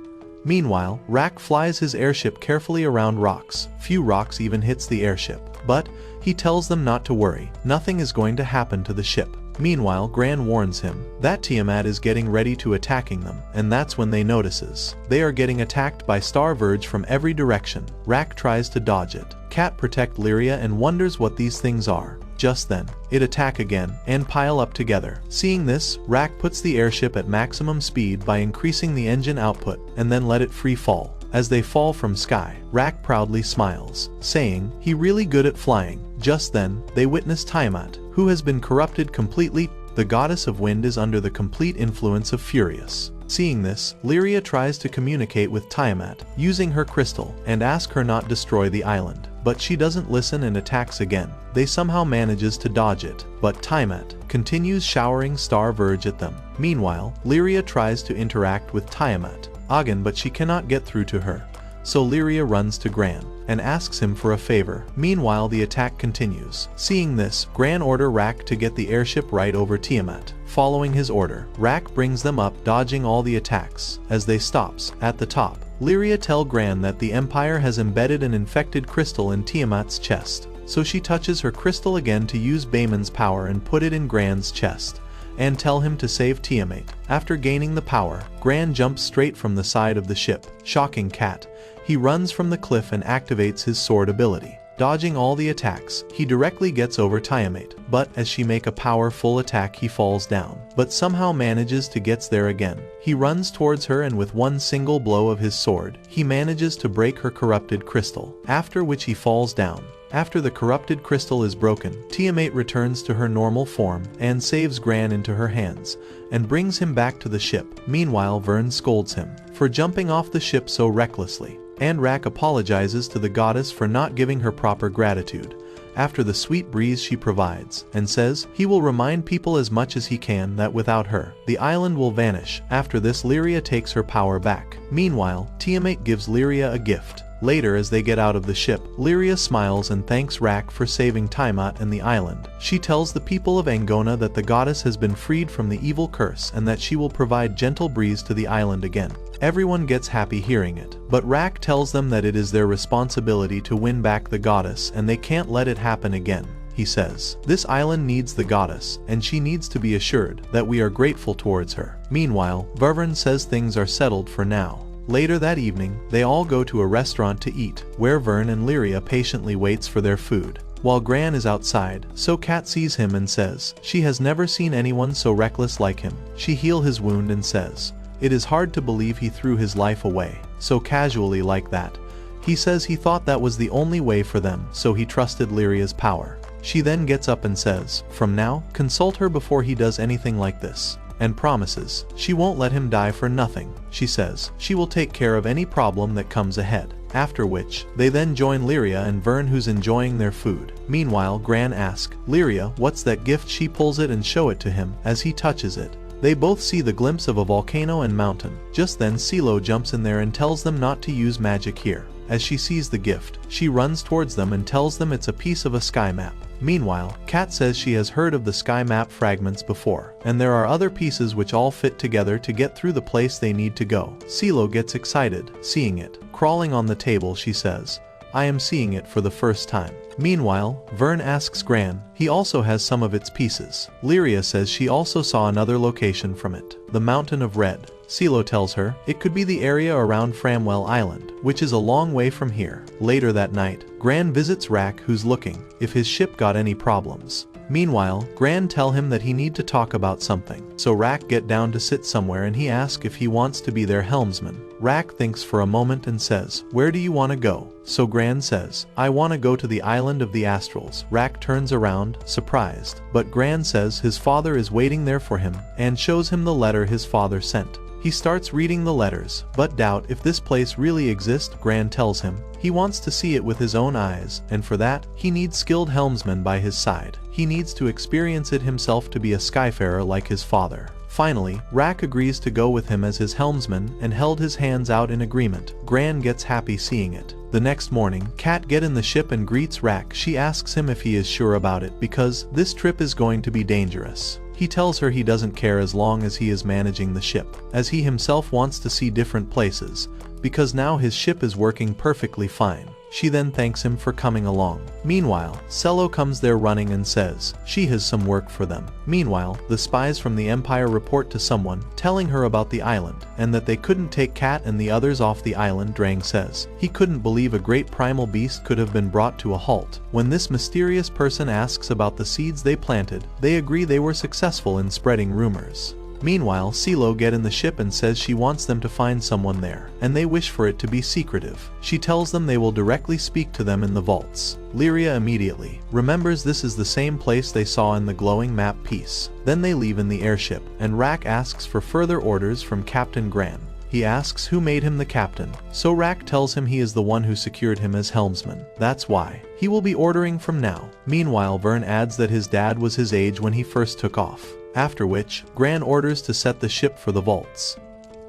Meanwhile, Rack flies his airship carefully around rocks. Few rocks even hits the airship, but he tells them not to worry, nothing is going to happen to the ship. Meanwhile, Gran warns him that Tiamat is getting ready to attacking them, and that's when they notices they are getting attacked by Star Verge from every direction. Rack tries to dodge it. Cat protect Liria and wonders what these things are. Just then, it attack again and pile up together. Seeing this, Rack puts the airship at maximum speed by increasing the engine output, and then let it free fall. As they fall from sky, Rack proudly smiles, saying he really good at flying. Just then, they witness Tiamat, who has been corrupted completely. The goddess of wind is under the complete influence of Furious. Seeing this, Liria tries to communicate with Tiamat using her crystal and ask her not destroy the island, but she doesn't listen and attacks again. They somehow manages to dodge it, but Tiamat continues showering Star Verge at them. Meanwhile, Liria tries to interact with Tiamat again, but she cannot get through to her. So Liria runs to Gran and asks him for a favor. Meanwhile, the attack continues. Seeing this, Gran order Rack to get the airship right over Tiamat. Following his order, Rack brings them up, dodging all the attacks. As they stops at the top, Liria tell Gran that the Empire has embedded an infected crystal in Tiamat's chest. So she touches her crystal again to use Bayman's power and put it in Gran's chest, and tell him to save Tiamat. After gaining the power, Gran jumps straight from the side of the ship, shocking Cat. He runs from the cliff and activates his sword ability. Dodging all the attacks, he directly gets over Tiamat, but as she make a powerful attack, he falls down, but somehow manages to gets there again. He runs towards her, and with one single blow of his sword, he manages to break her corrupted crystal, after which he falls down. After the corrupted crystal is broken, Tiamat returns to her normal form and saves Gran into her hands and brings him back to the ship. Meanwhile, Vern scolds him for jumping off the ship so recklessly, and Rack apologizes to the goddess for not giving her proper gratitude after the sweet breeze she provides, and says he will remind people as much as he can that without her, the island will vanish. After this, Liria takes her power back. Meanwhile, Tiamat gives Liria a gift. Later, as they get out of the ship, Liria smiles and thanks Rack for saving Tiamat and the island. She tells the people of Angona that the goddess has been freed from the evil curse and that she will provide gentle breeze to the island again. Everyone gets happy hearing it, but Rack tells them that it is their responsibility to win back the goddess and they can't let it happen again. He says, "This island needs the goddess, and she needs to be assured that we are grateful towards her." Meanwhile, Vern says things are settled for now. Later that evening, they all go to a restaurant to eat, where Vern and Liria patiently waits for their food, while Gran is outside. So Cat sees him and says she has never seen anyone so reckless like him. She heals his wound and says it is hard to believe he threw his life away so casually like that. He says he thought that was the only way for them, so he trusted Liria's power. She then gets up and says, from now, consult her before he does anything like this, and promises she won't let him die for nothing. She says she will take care of any problem that comes ahead. after which, they then join Liria and Vern, who's enjoying their food. Meanwhile, Gran asks Liria what's that gift. She pulls it and show it to him. As he touches it, they both see the glimpse of a volcano and mountain. Just then Silo jumps in there and tells them not to use magic here. As she sees the gift, she runs towards them and tells them it's a piece of a sky map. Meanwhile, Kat says she has heard of the sky map fragments before, and there are other pieces which all fit together to get through the place they need to go. Silo gets excited, seeing it. Crawling on the table, she says, I am seeing it for the first time. Meanwhile, Vern asks Gran, he also has some of its pieces. Liria says she also saw another location from it, the Mountain of Red. Silo tells her it could be the area around Framwell Island, which is a long way from here. Later that night, Gran visits Rack, who's looking if his ship got any problems. Meanwhile, Gran tell him that he need to talk about something. So Rack get down to sit somewhere and he asks if he wants to be their helmsman. Rack thinks for a moment and says, where do you want to go? So Gran says, I want to go to the island of the Astrals. Rack turns around, surprised, but Gran says his father is waiting there for him and shows him the letter his father sent. He starts reading the letters, but doubt if this place really exists. Gran tells him he wants to see it with his own eyes, and for that, he needs skilled helmsmen by his side. He needs to experience it himself to be a skyfarer like his father. Finally, Rack agrees to go with him as his helmsman and held his hands out in agreement. Gran gets happy seeing it. The next morning, Kat get in the ship and greets Rack. She asks him if he is sure about it because this trip is going to be dangerous. He tells her he doesn't care as long as he is managing the ship, as he himself wants to see different places, because now his ship is working perfectly fine. She then thanks him for coming along. Meanwhile, Cello comes there running and says she has some work for them. Meanwhile, the spies from the Empire report to someone, telling her about the island, and that they couldn't take Kat and the others off the island. Drang says he couldn't believe a great primal beast could have been brought to a halt. When this mysterious person asks about the seeds they planted, they agree they were successful in spreading rumors. Meanwhile, Silo get in the ship and says she wants them to find someone there, and they wish for it to be secretive. She tells them they will directly speak to them in the vaults. Liria immediately remembers this is the same place they saw in the glowing map piece. Then they leave in the airship, and Rack asks for further orders from Captain Gran. He asks who made him the captain, so Rack tells him he is the one who secured him as helmsman. That's why he will be ordering from now. Meanwhile, Vern adds that his dad was his age when he first took off. After which, Gran orders to set the ship for the vaults.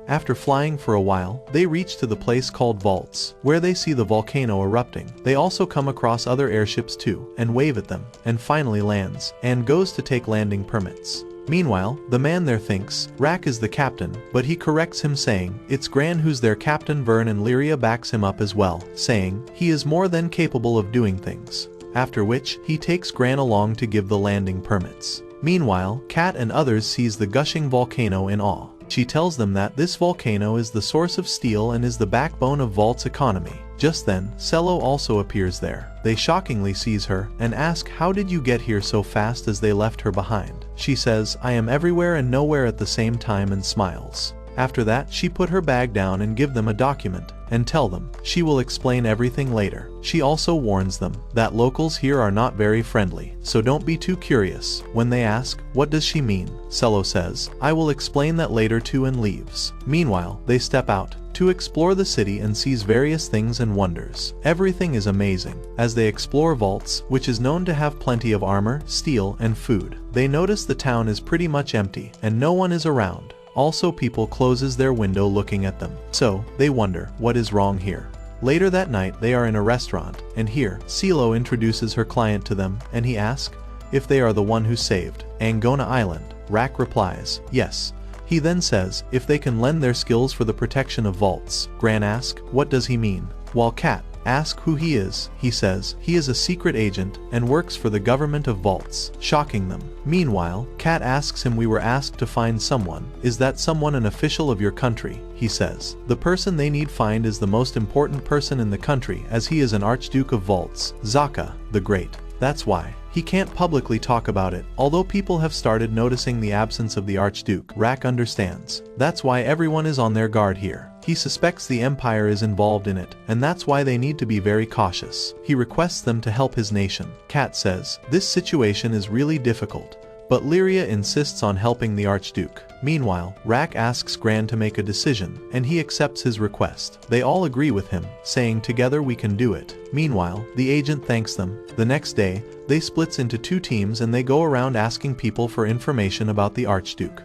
After flying for a while, they reach to the place called Vaults, where they see the volcano erupting. They also come across other airships too, and wave at them, and finally lands, and goes to take landing permits. Meanwhile, the man there thinks Rack is the captain, but he corrects him saying it's Gran who's their captain. Vern and Liria backs him up as well, saying he is more than capable of doing things. After which, he takes Gran along to give the landing permits. Meanwhile, Kat and others sees the gushing volcano in awe. She tells them that this volcano is the source of steel and is the backbone of Vault's economy. Just then, Cello also appears there. They shockingly seize her and ask how did you get here so fast as they left her behind. She says I am everywhere and nowhere at the same time and smiles. After that, she put her bag down and give them a document and tell them she will explain everything later. She also warns them that locals here are not very friendly, so don't be too curious. When they ask, what does she mean? Cello says, I will explain that later too, and leaves. Meanwhile, they step out to explore the city and sees various things and wonders. Everything is amazing. As they explore Vaults, which is known to have plenty of armor, steel, and food, they notice the town is pretty much empty and no one is around. Also, people closes their window looking at them. So, they wonder, what is wrong here? Later that night, they are in a restaurant, and here, Silo introduces her client to them, and he asks if they are the one who saved Angona Island. Rack replies, yes. He then says if they can lend their skills for the protection of Vaults. Gran asks, what does he mean? While Kat asks who he is, he says he is a secret agent and works for the government of Vaults, shocking them. Meanwhile, Kat asks him we were asked to find someone. Is that someone an official of your country? He says the person they need find is the most important person in the country as he is an Archduke of Vaults, Zaka the Great. That's why he can't publicly talk about it, although people have started noticing the absence of the Archduke. Rack understands. That's why everyone is on their guard here. He suspects the Empire is involved in it, and that's why they need to be very cautious. He requests them to help his nation. Kat says, this situation is really difficult, but Liria insists on helping the Archduke. Meanwhile, Rack asks Gran to make a decision, and he accepts his request. They all agree with him, saying together we can do it. Meanwhile, the agent thanks them. The next day, they splits into 2 teams and they go around asking people for information about the Archduke.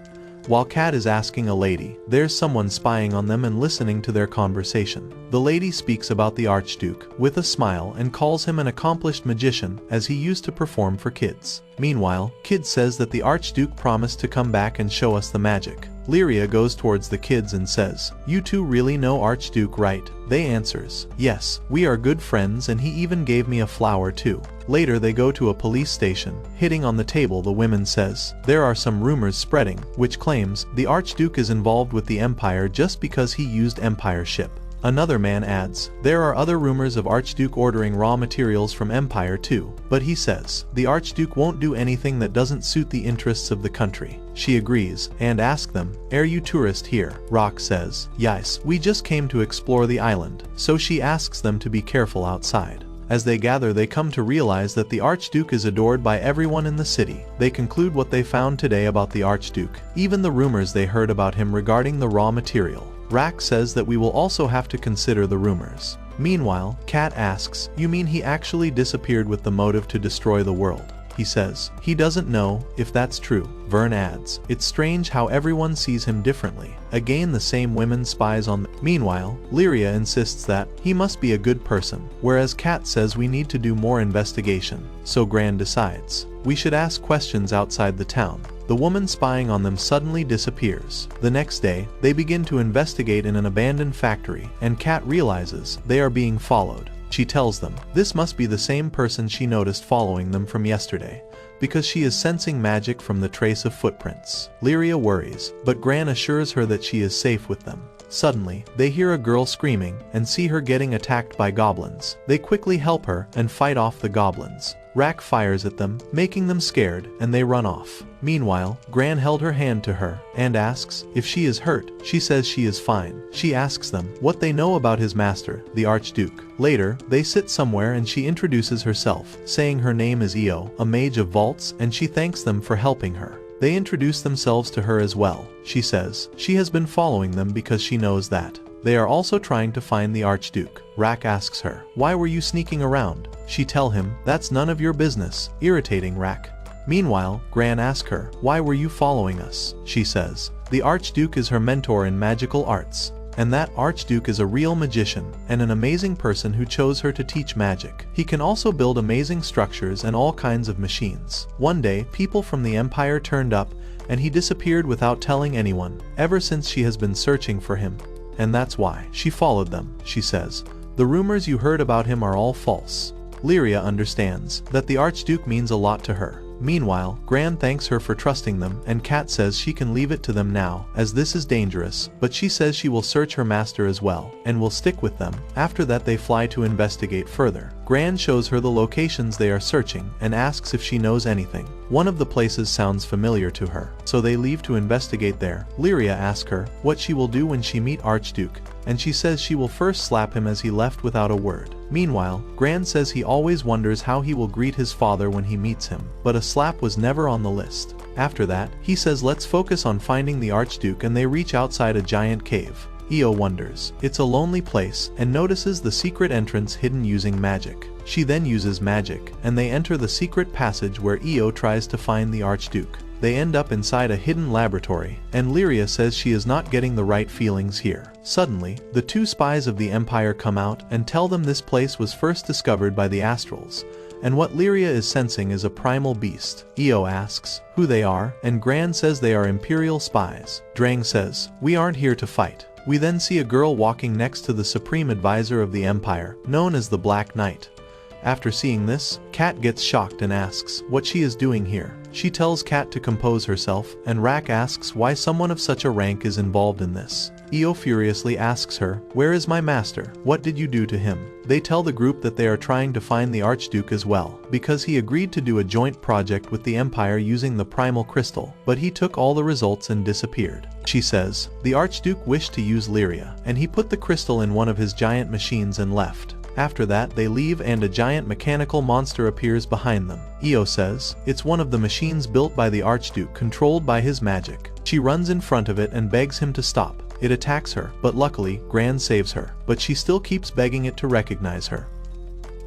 While Kat is asking a lady, there's someone spying on them and listening to their conversation. The lady speaks about the Archduke with a smile and calls him an accomplished magician as he used to perform for kids. Meanwhile, Kid says that the Archduke promised to come back and show us the magic. Liria goes towards the kids and says, "You two really know Archduke, right?" They answers, "Yes, we are good friends and he even gave me a flower too." Later they go to a police station. Hitting on the table, the woman says, there are some rumors spreading, which claims the Archduke is involved with the Empire just because he used Empire ship. Another man adds, there are other rumors of Archduke ordering raw materials from Empire too, but he says, the Archduke won't do anything that doesn't suit the interests of the country. She agrees, and asks them, are you tourist here? Rock says, yes, we just came to explore the island, so she asks them to be careful outside. As they gather, they come to realize that the Archduke is adored by everyone in the city. They conclude what they found today about the Archduke, even the rumors they heard about him regarding the raw material. Rack says that we will also have to consider the rumors. Meanwhile, Kat asks, you mean he actually disappeared with the motive to destroy the world? He says, he doesn't know if that's true. Vern adds, it's strange how everyone sees him differently. Again, the same women spies on them. Meanwhile, Liria insists that he must be a good person, whereas Kat says we need to do more investigation. So Gran decides, we should ask questions outside the town. The woman spying on them suddenly disappears. The next day, they begin to investigate in an abandoned factory, and Kat realizes they are being followed. She tells them this must be the same person she noticed following them from yesterday, because she is sensing magic from the trace of footprints. Liria worries, but Gran assures her that she is safe with them. Suddenly, they hear a girl screaming and see her getting attacked by goblins. They quickly help her and fight off the goblins. Rack fires at them, making them scared, and they run off. Meanwhile, Gran held her hand to her and asks if she is hurt. She says she is fine. She asks them what they know about his master, the Archduke. Later, they sit somewhere and she introduces herself, saying her name is Io, a mage of vaults, and she thanks them for helping her. They introduce themselves to her as well. She says she has been following them because she knows that they are also trying to find the Archduke. Rack asks her, why were you sneaking around? She tell him, that's none of your business, irritating Rack. Meanwhile, Gran asks her, why were you following us? She says, the Archduke is her mentor in magical arts, and that Archduke is a real magician and an amazing person who chose her to teach magic. He can also build amazing structures and all kinds of machines. One day, people from the Empire turned up, and he disappeared without telling anyone. Ever since she has been searching for him, and that's why she followed them. She says, the rumors you heard about him are all false. Liria understands that the Archduke means a lot to her. Meanwhile, Gran thanks her for trusting them, and Kat says she can leave it to them now, as this is dangerous, but she says she will search her master as well, and will stick with them. After that, they fly to investigate further. Gran shows her the locations they are searching, and asks if she knows anything. One of the places sounds familiar to her, so they leave to investigate there. Liria asks her what she will do when she meet Archduke, and she says she will first slap him as he left without a word. Meanwhile, Gran says he always wonders how he will greet his father when he meets him, but a slap was never on the list. After that, he says let's focus on finding the Archduke, and they reach outside a giant cave. Io wonders. It's a lonely place, and notices the secret entrance hidden using magic. She then uses magic, and they enter the secret passage where Io tries to find the Archduke. They end up inside a hidden laboratory, and Liria says she is not getting the right feelings here. Suddenly, the 2 spies of the Empire come out and tell them this place was first discovered by the Astrals, and what Liria is sensing is a primal beast. Io asks who they are, and Gran says they are Imperial spies. Drang says, we aren't here to fight. We then see a girl walking next to the Supreme Advisor of the Empire, known as the Black Knight. After seeing this, Kat gets shocked and asks what she is doing here. She tells Kat to compose herself, and Rack asks why someone of such a rank is involved in this. Io furiously asks her, where is my master? What did you do to him? They tell the group that they are trying to find the Archduke as well, because he agreed to do a joint project with the Empire using the primal crystal, but he took all the results and disappeared. She says, the Archduke wished to use Liria, and he put the crystal in one of his giant machines and left. After that they leave and a giant mechanical monster appears behind them. Io says, it's one of the machines built by the Archduke controlled by his magic. She runs in front of it and begs him to stop. It attacks her, but luckily, Gran saves her, but she still keeps begging it to recognize her.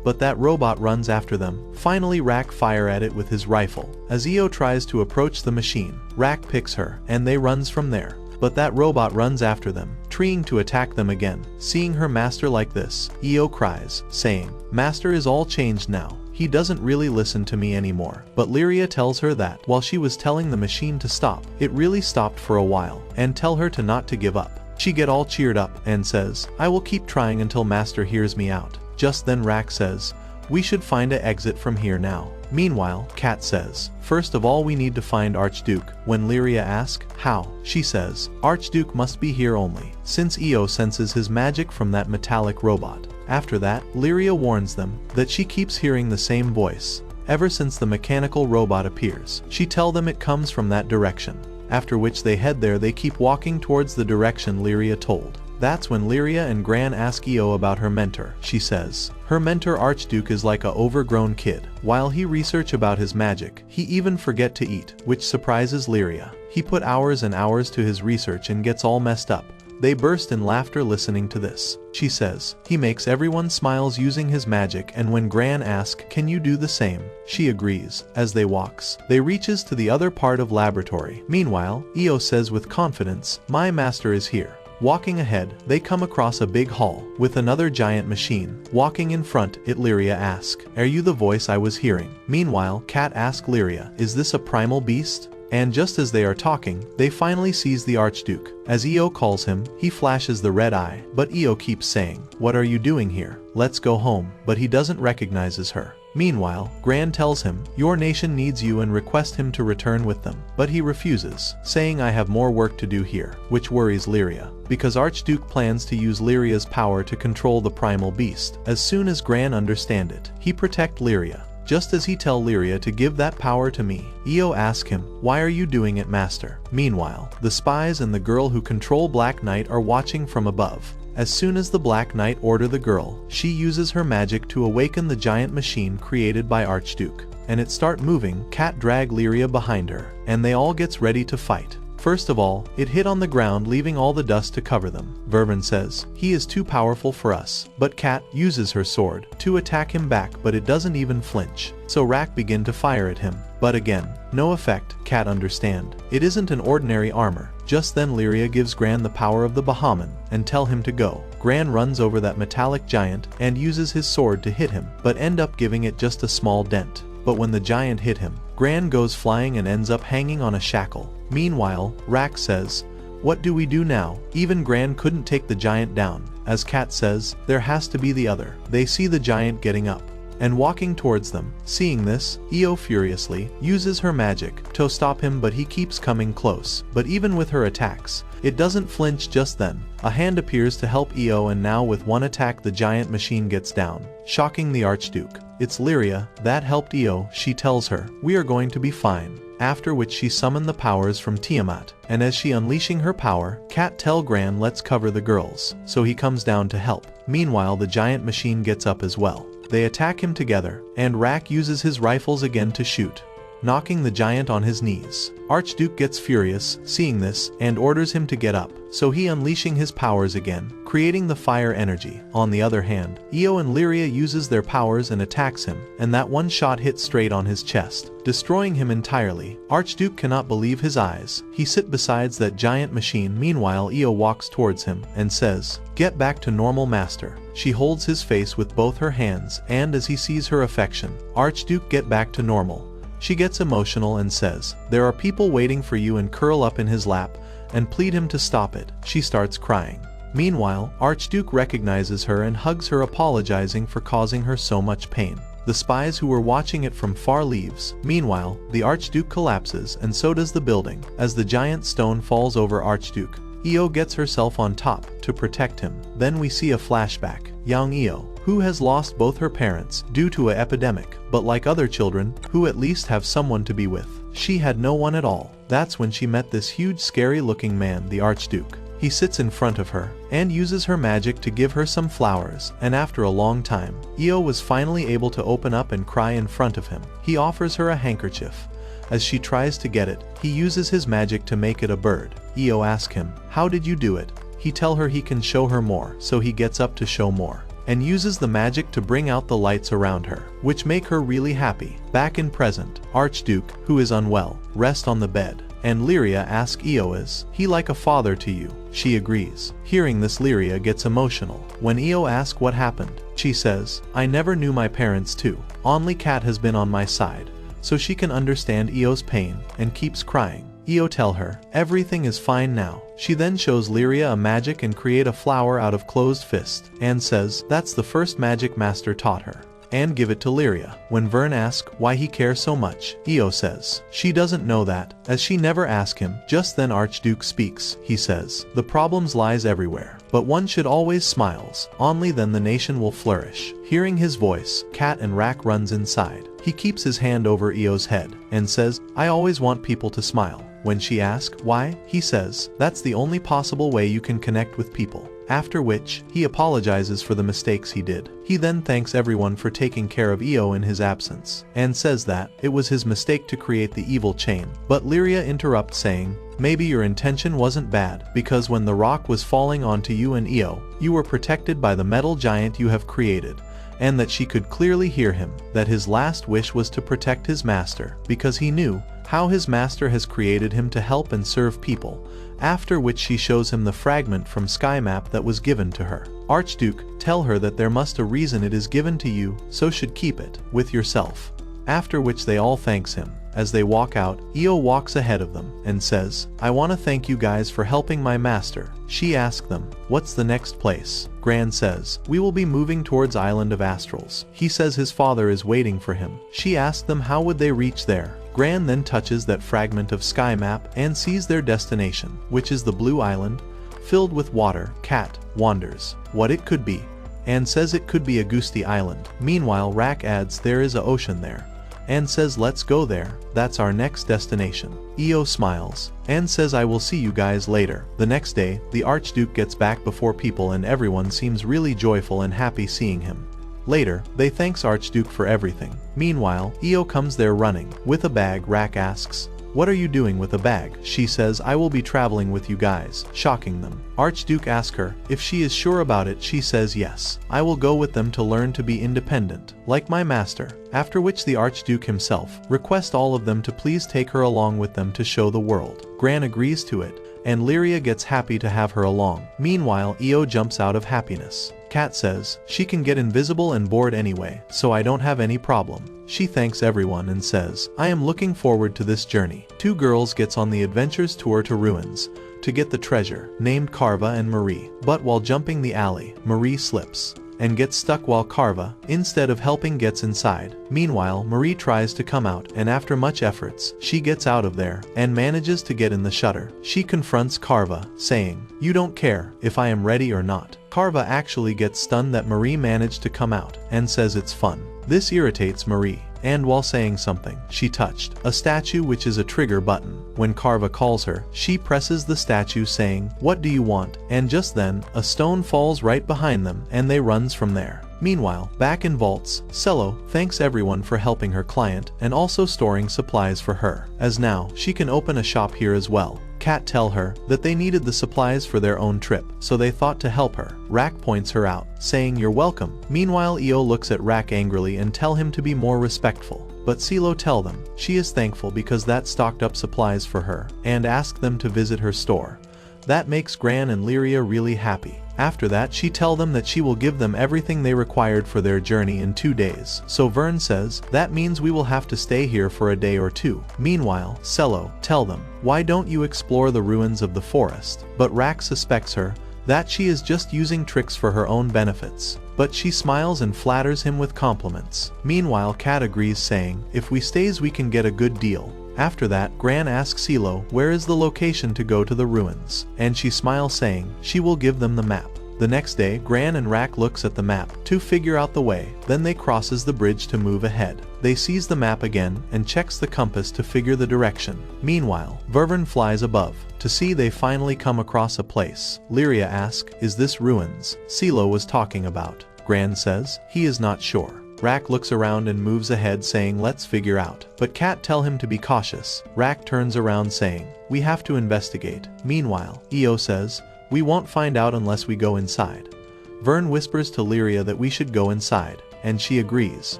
But that robot runs after them. Finally Rack fire at it with his rifle. As Io tries to approach the machine, Rack picks her, and they runs from there. But that robot runs after them, trying to attack them again. Seeing her master like this, Io cries, saying, "Master is all changed now. He doesn't really listen to me anymore." But Liria tells her that, while she was telling the machine to stop, it really stopped for a while, and tell her to not to give up. She get all cheered up, and says, "I will keep trying until Master hears me out." Just then Rack says, "We should find an exit from here now." Meanwhile, Kat says, "First of all we need to find Archduke." When Liria asks, "How?" she says, "Archduke must be here only, since Io senses his magic from that metallic robot." After that, Liria warns them that she keeps hearing the same voice ever since the mechanical robot appears. She tells them it comes from that direction. After which they head there. They keep walking towards the direction Liria told. That's when Liria and Gran ask Io about her mentor. She says, her mentor Archduke is like a overgrown kid. While he research about his magic, he even forget to eat, which surprises Liria. He put hours and hours to his research and gets all messed up. They burst in laughter listening to this. She says, he makes everyone smiles using his magic, and when Gran asks, can you do the same? She agrees. As they walks, they reaches to the other part of laboratory. Meanwhile, Io says with confidence, my master is here. Walking ahead, they come across a big hall, with another giant machine. Walking in front, Liria asks, are you the voice I was hearing? Meanwhile, Kat asks Liria, is this a primal beast? And just as they are talking, they finally sees the Archduke. As Io calls him, he flashes the red eye, but Io keeps saying, what are you doing here? Let's go home. But he doesn't recognizes her. Meanwhile, Gran tells him, your nation needs you and requests him to return with them. But he refuses, saying I have more work to do here, which worries Liria. Because Archduke plans to use Lyria's power to control the primal beast. As soon as Gran understand it, he protect Liria. Just as he tell Liria to give that power to me. Io asks him, why are you doing it, master? Meanwhile, the spies and the girl who control Black Knight are watching from above. As soon as the Black Knight order the girl, she uses her magic to awaken the giant machine created by Archduke. And it start moving. Kat drag Liria behind her, and they all gets ready to fight. First of all, it hit on the ground leaving all the dust to cover them. Verban says, he is too powerful for us. But Kat uses her sword to attack him back, but it doesn't even flinch. So Rack begin to fire at him. But again, no effect. Kat understand. It isn't an ordinary armor. Just then Liria gives Gran the power of the Bahaman and tell him to go. Gran runs over that metallic giant and uses his sword to hit him, but end up giving it just a small dent. But when the giant hit him, Gran goes flying and ends up hanging on a shackle. Meanwhile, Rack says, what do we do now? Even Gran couldn't take the giant down. As Kat says, there has to be the other. They see the giant getting up and walking towards them. Seeing this, Io furiously uses her magic to stop him, but he keeps coming close. But even with her attacks, it doesn't flinch. Just then, a hand appears to help Io, and now with one attack the giant machine gets down, shocking the Archduke. It's Liria that helped Io. She tells her, we are going to be fine. After which she summoned the powers from Tiamat, and as she unleashing her power, Kat tell Gran let's cover the girls, so he comes down to help. Meanwhile the giant machine gets up as well. They attack him together, and Rack uses his rifles again to shoot, knocking the giant on his knees. Archduke gets furious, seeing this, and orders him to get up, so he unleashing his powers again, creating the fire energy. On the other hand, Io and Liria uses their powers and attacks him, and that one shot hits straight on his chest, destroying him entirely. Archduke cannot believe his eyes. He sit besides that giant machine. Meanwhile Io walks towards him and says, get back to normal, master. She holds his face with both her hands, and as he sees her affection, Archduke get back to normal. She gets emotional and says, there are people waiting for you, and curl up in his lap and plead him to stop it. She starts crying. Meanwhile, Archduke recognizes her and hugs her, apologizing for causing her so much pain. The spies who were watching it from far leaves. Meanwhile, the Archduke collapses, and so does the building. As the giant stone falls over Archduke, Io gets herself on top to protect him. Then we see a flashback. Young Io, who has lost both her parents due to an epidemic, but like other children, who at least have someone to be with. She had no one at all. That's when she met this huge scary looking man, the Archduke. He sits in front of her, and uses her magic to give her some flowers, and after a long time, Io was finally able to open up and cry in front of him. He offers her a handkerchief. As she tries to get it, he uses his magic to make it a bird. Io asks him, "How did you do it?" He tells her he can show her more, so he gets up to show more, and uses the magic to bring out the lights around her, which make her really happy. Back in present, Archduke, who is unwell, rests on the bed, and Liria asks Io, "Is he like a father to you?" She agrees. Hearing this, Liria gets emotional. When Io asks what happened, she says, "I never knew my parents too. Only Cat has been on my side." So she can understand Io's pain, and keeps crying. Io tells her, everything is fine now. She then shows Liria a magic and create a flower out of closed fist, and says, that's the first magic master taught her, and give it to Liria. When Vern asks why he cares so much, Io says, she doesn't know that, as she never asked him. Just then Archduke speaks. He says, the problems lies everywhere, but one should always smiles, only then the nation will flourish. Hearing his voice, Cat and Rack runs inside. He keeps his hand over Io's head, and says, I always want people to smile. When she asks why, he says, that's the only possible way you can connect with people. After which, he apologizes for the mistakes he did. He then thanks everyone for taking care of Io in his absence, and says that it was his mistake to create the evil chain. But Liria interrupts saying, maybe your intention wasn't bad, because when the rock was falling onto you and Io, you were protected by the metal giant you have created. And that she could clearly hear him, that his last wish was to protect his master, because he knew how his master has created him to help and serve people. After which she shows him the fragment from Sky Map that was given to her. Archduke, tell her that there must a reason it is given to you, so should keep it, with yourself. After which they all thanks him. As they walk out, Io walks ahead of them, and says, I want to thank you guys for helping my master. She asks them, what's the next place? Gran says, we will be moving towards Island of Astrals. He says his father is waiting for him. She asks them how would they reach there. Gran then touches that fragment of Sky Map and sees their destination, which is the Blue Island, filled with water. Cat wonders what it could be, and says it could be Augusti Island. Meanwhile, Rack adds there is an ocean there, and says let's go there, that's our next destination. Io smiles, and says I will see you guys later. The next day, the Archduke gets back before people and everyone seems really joyful and happy seeing him. Later, they thanks Archduke for everything. Meanwhile, Io comes there running, with a bag. Rack asks, what are you doing with a bag? She says I will be traveling with you guys, shocking them. Archduke asks her if she is sure about it. She says yes, I will go with them to learn to be independent, like my master. After which the Archduke himself requests all of them to please take her along with them to show the world. Gran agrees to it, and Liria gets happy to have her along. Meanwhile, Io jumps out of happiness. Cat says she can get invisible and bored anyway, so I don't have any problem. She thanks everyone and says, I am looking forward to this journey. Two girls gets on the adventures tour to ruins to get the treasure, named Carva and Marie. But while jumping the alley, Marie slips and gets stuck while Carva, instead of helping, gets inside. Meanwhile, Marie tries to come out, and after much efforts, she gets out of there and manages to get in the shutter. She confronts Carva, saying, you don't care if I am ready or not. Carva actually gets stunned that Marie managed to come out, and says it's fun. This irritates Marie, and while saying something, she touched a statue, which is a trigger button. When Carva calls her, she presses the statue saying, what do you want? And just then, a stone falls right behind them, and they runs from there. Meanwhile, back in vaults, Cello thanks everyone for helping her client and also storing supplies for her, as now she can open a shop here as well. Cat tell her that they needed the supplies for their own trip, so they thought to help her. Rack points her out, saying you're welcome. Meanwhile, Io looks at Rack angrily and tell him to be more respectful. But Silo tell them she is thankful because that stocked up supplies for her, and ask them to visit her store. That makes Gran and Liria really happy. After that, she tell them that she will give them everything they required for their journey in 2 days. So Vern says, that means we will have to stay here for a day or two. Meanwhile, Cello tell them, why don't you explore the ruins of the forest? But Rack suspects her that she is just using tricks for her own benefits. But she smiles and flatters him with compliments. Meanwhile, Cat agrees, saying, if we stays we can get a good deal. After that, Gran asks Silo where is the location to go to the ruins, and she smiles, saying she will give them the map. The next day, Gran and Rack looks at the map to figure out the way, then they crosses the bridge to move ahead. They sees the map again and checks the compass to figure the direction. Meanwhile, Ververn flies above to see they finally come across a place. Liria asks, is this ruins Silo was talking about? Gran says, he is not sure. Rack looks around and moves ahead saying let's figure out. But Cat tell him to be cautious. Rack turns around saying, we have to investigate. Meanwhile, Io says, we won't find out unless we go inside. Vern whispers to Liria that we should go inside, and she agrees.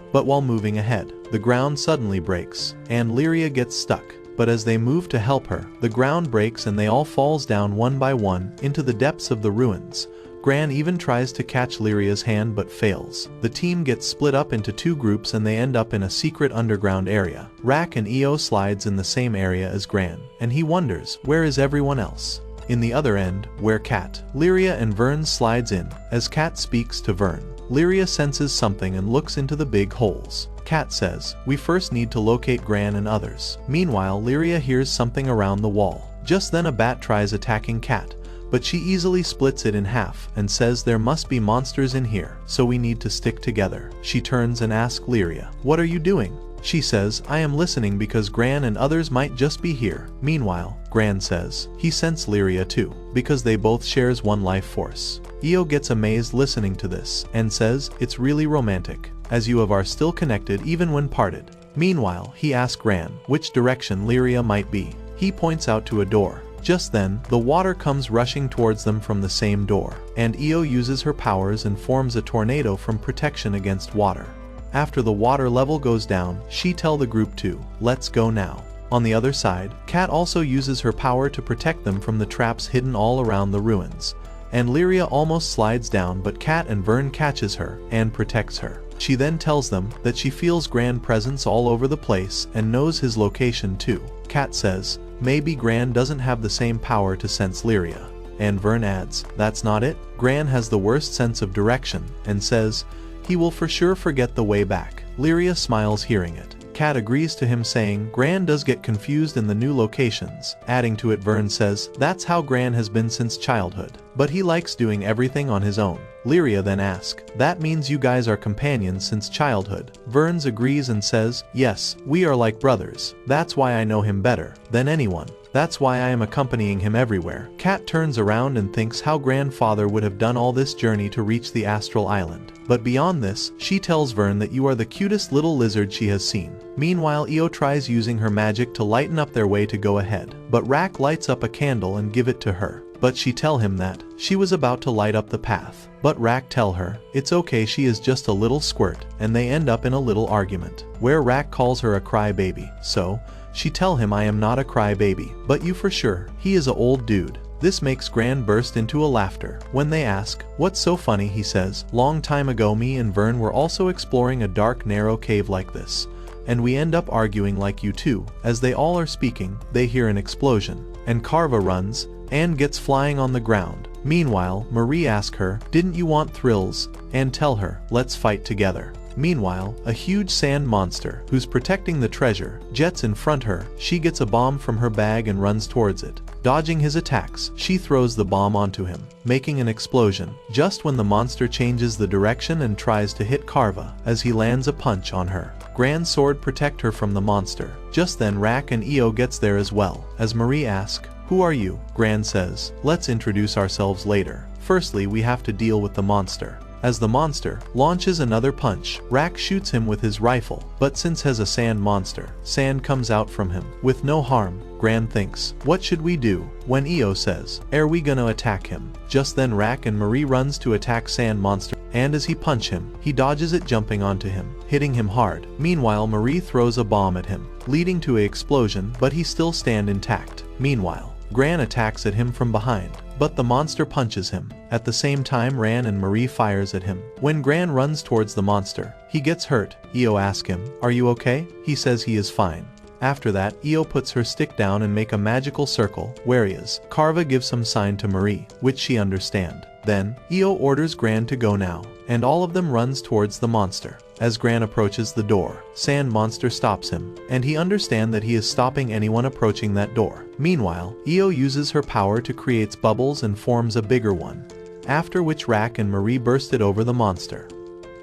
But while moving ahead, the ground suddenly breaks, and Liria gets stuck. But as they move to help her, the ground breaks and they all falls down one by one into the depths of the ruins. Gran even tries to catch Liria's hand but fails. The team gets split up into two groups and they end up in a secret underground area. Rack and Io slides in the same area as Gran, and he wonders, where is everyone else? In the other end, where Cat, Liria and Vern slides in, as Cat speaks to Vern. Liria senses something and looks into the big holes. Cat says, we first need to locate Gran and others. Meanwhile, Liria hears something around the wall. Just then a bat tries attacking Cat, but she easily splits it in half and says there must be monsters in here, so we need to stick together. She turns and asks Liria, what are you doing? She says, I am listening because Gran and others might just be here. Meanwhile, Gran says, he sends Liria too, because they both shares one life force. Io gets amazed listening to this, and says, it's really romantic, as you are still connected even when parted. Meanwhile, he asks Gran which direction Liria might be. He points out to a door. Just then, the water comes rushing towards them from the same door, and Io uses her powers and forms a tornado from protection against water. After the water level goes down, she tell the group to, let's go now. On the other side, Cat also uses her power to protect them from the traps hidden all around the ruins. And Liria almost slides down but Cat and Vern catches her and protects her. She then tells them that she feels Gran presence all over the place and knows his location too. Cat says, maybe Gran doesn't have the same power to sense Liria. And Vern adds, that's not it. Gran has the worst sense of direction and says, he will for sure forget the way back. Liria smiles hearing it. Cat agrees to him saying Gran does get confused in the new locations. Adding to it, Vern says that's how Gran has been since childhood, but he likes doing everything on his own. Liria then asks, that means you guys are companions since childhood. Vern agrees and says, yes, we are like brothers. That's why I know him better than anyone. That's why I am accompanying him everywhere. Cat turns around and thinks how grandfather would have done all this journey to reach the astral island. But beyond this, she tells Vern that you are the cutest little lizard she has seen. Meanwhile, Io tries using her magic to lighten up their way to go ahead. But Rack lights up a candle and give it to her. But she tell him that she was about to light up the path. But Rack tell her, it's okay, she is just a little squirt, and they end up in a little argument, where Rack calls her a crybaby. So, she tell him I am not a crybaby, but you for sure, he is a old dude. This makes Gran burst into a laughter. When they ask, what's so funny, he says, long time ago me and Vern were also exploring a dark narrow cave like this. And we end up arguing like you two. As they all are speaking, they hear an explosion, and Carva runs, and gets flying on the ground. Meanwhile, Marie asks her, didn't you want thrills? And tell her, let's fight together. Meanwhile, a huge sand monster, who's protecting the treasure, jets in front her. She gets a bomb from her bag and runs towards it. Dodging his attacks, she throws the bomb onto him, making an explosion, just when the monster changes the direction and tries to hit Carva, as he lands a punch on her. Gran's sword protect her from the monster. Just then Rack and Io gets there as well. As Marie asks, who are you? Gran says, let's introduce ourselves later. Firstly, we have to deal with the monster. As the monster launches another punch, Rack shoots him with his rifle, but since has a sand monster, sand comes out from him. With no harm, Gran thinks, what should we do? When Io says, are we gonna attack him? Just then Rack and Marie runs to attack sand monster, and as he punch him, he dodges it jumping onto him, hitting him hard. Meanwhile, Marie throws a bomb at him, leading to an explosion, but he still stand intact. Meanwhile, Gran attacks at him from behind, but the monster punches him. At the same time, Ran and Marie fires at him. When Gran runs towards the monster, he gets hurt. Io asks him, are you okay? He says he is fine. After that, Io puts her stick down and make a magical circle, where he is. Carva gives some sign to Marie, which she understand. Then, Io orders Gran to go now, and all of them runs towards the monster. As Gran approaches the door, Sand Monster stops him, and he understands that he is stopping anyone approaching that door. Meanwhile, Io uses her power to create bubbles and forms a bigger one. after which Rack and Marie bursted over the monster.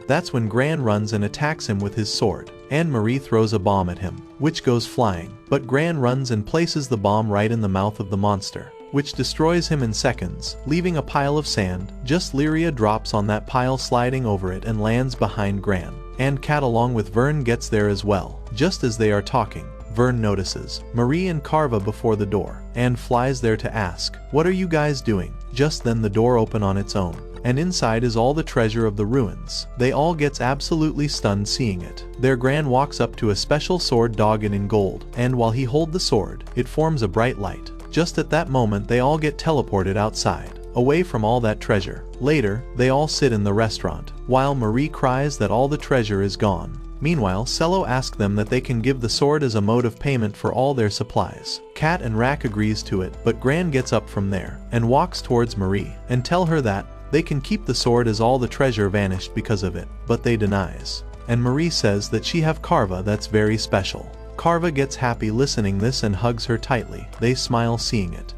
That's when Gran runs and attacks him with his sword, and Marie throws a bomb at him, which goes flying, but Gran runs and places the bomb right in the mouth of the monster, which destroys him in seconds, leaving a pile of sand. Just Liria drops on that pile, sliding over it, and lands behind Gran, and Cat along with Vern gets there as well. Just as they are talking, Vern notices Marie and Carva before the door, and flies there to ask, "What are you guys doing?" Just then the door opens on its own, and inside is all the treasure of the ruins. They all gets absolutely stunned seeing it. Their Gran walks up to a special sword dogged in gold, and while he holds the sword, it forms a bright light. Just at that moment they all get teleported outside, away from all that treasure. Later, they all sit in the restaurant, while Marie cries that all the treasure is gone. Meanwhile, Cello asks them that they can give the sword as a mode of payment for all their supplies. Cat and Rack agrees to it, but Gran gets up from there, and walks towards Marie, and tell her that they can keep the sword as all the treasure vanished because of it, but they denies. And Marie says that she have Carva that's very special. Carva gets happy listening this and hugs her tightly. They smile seeing it.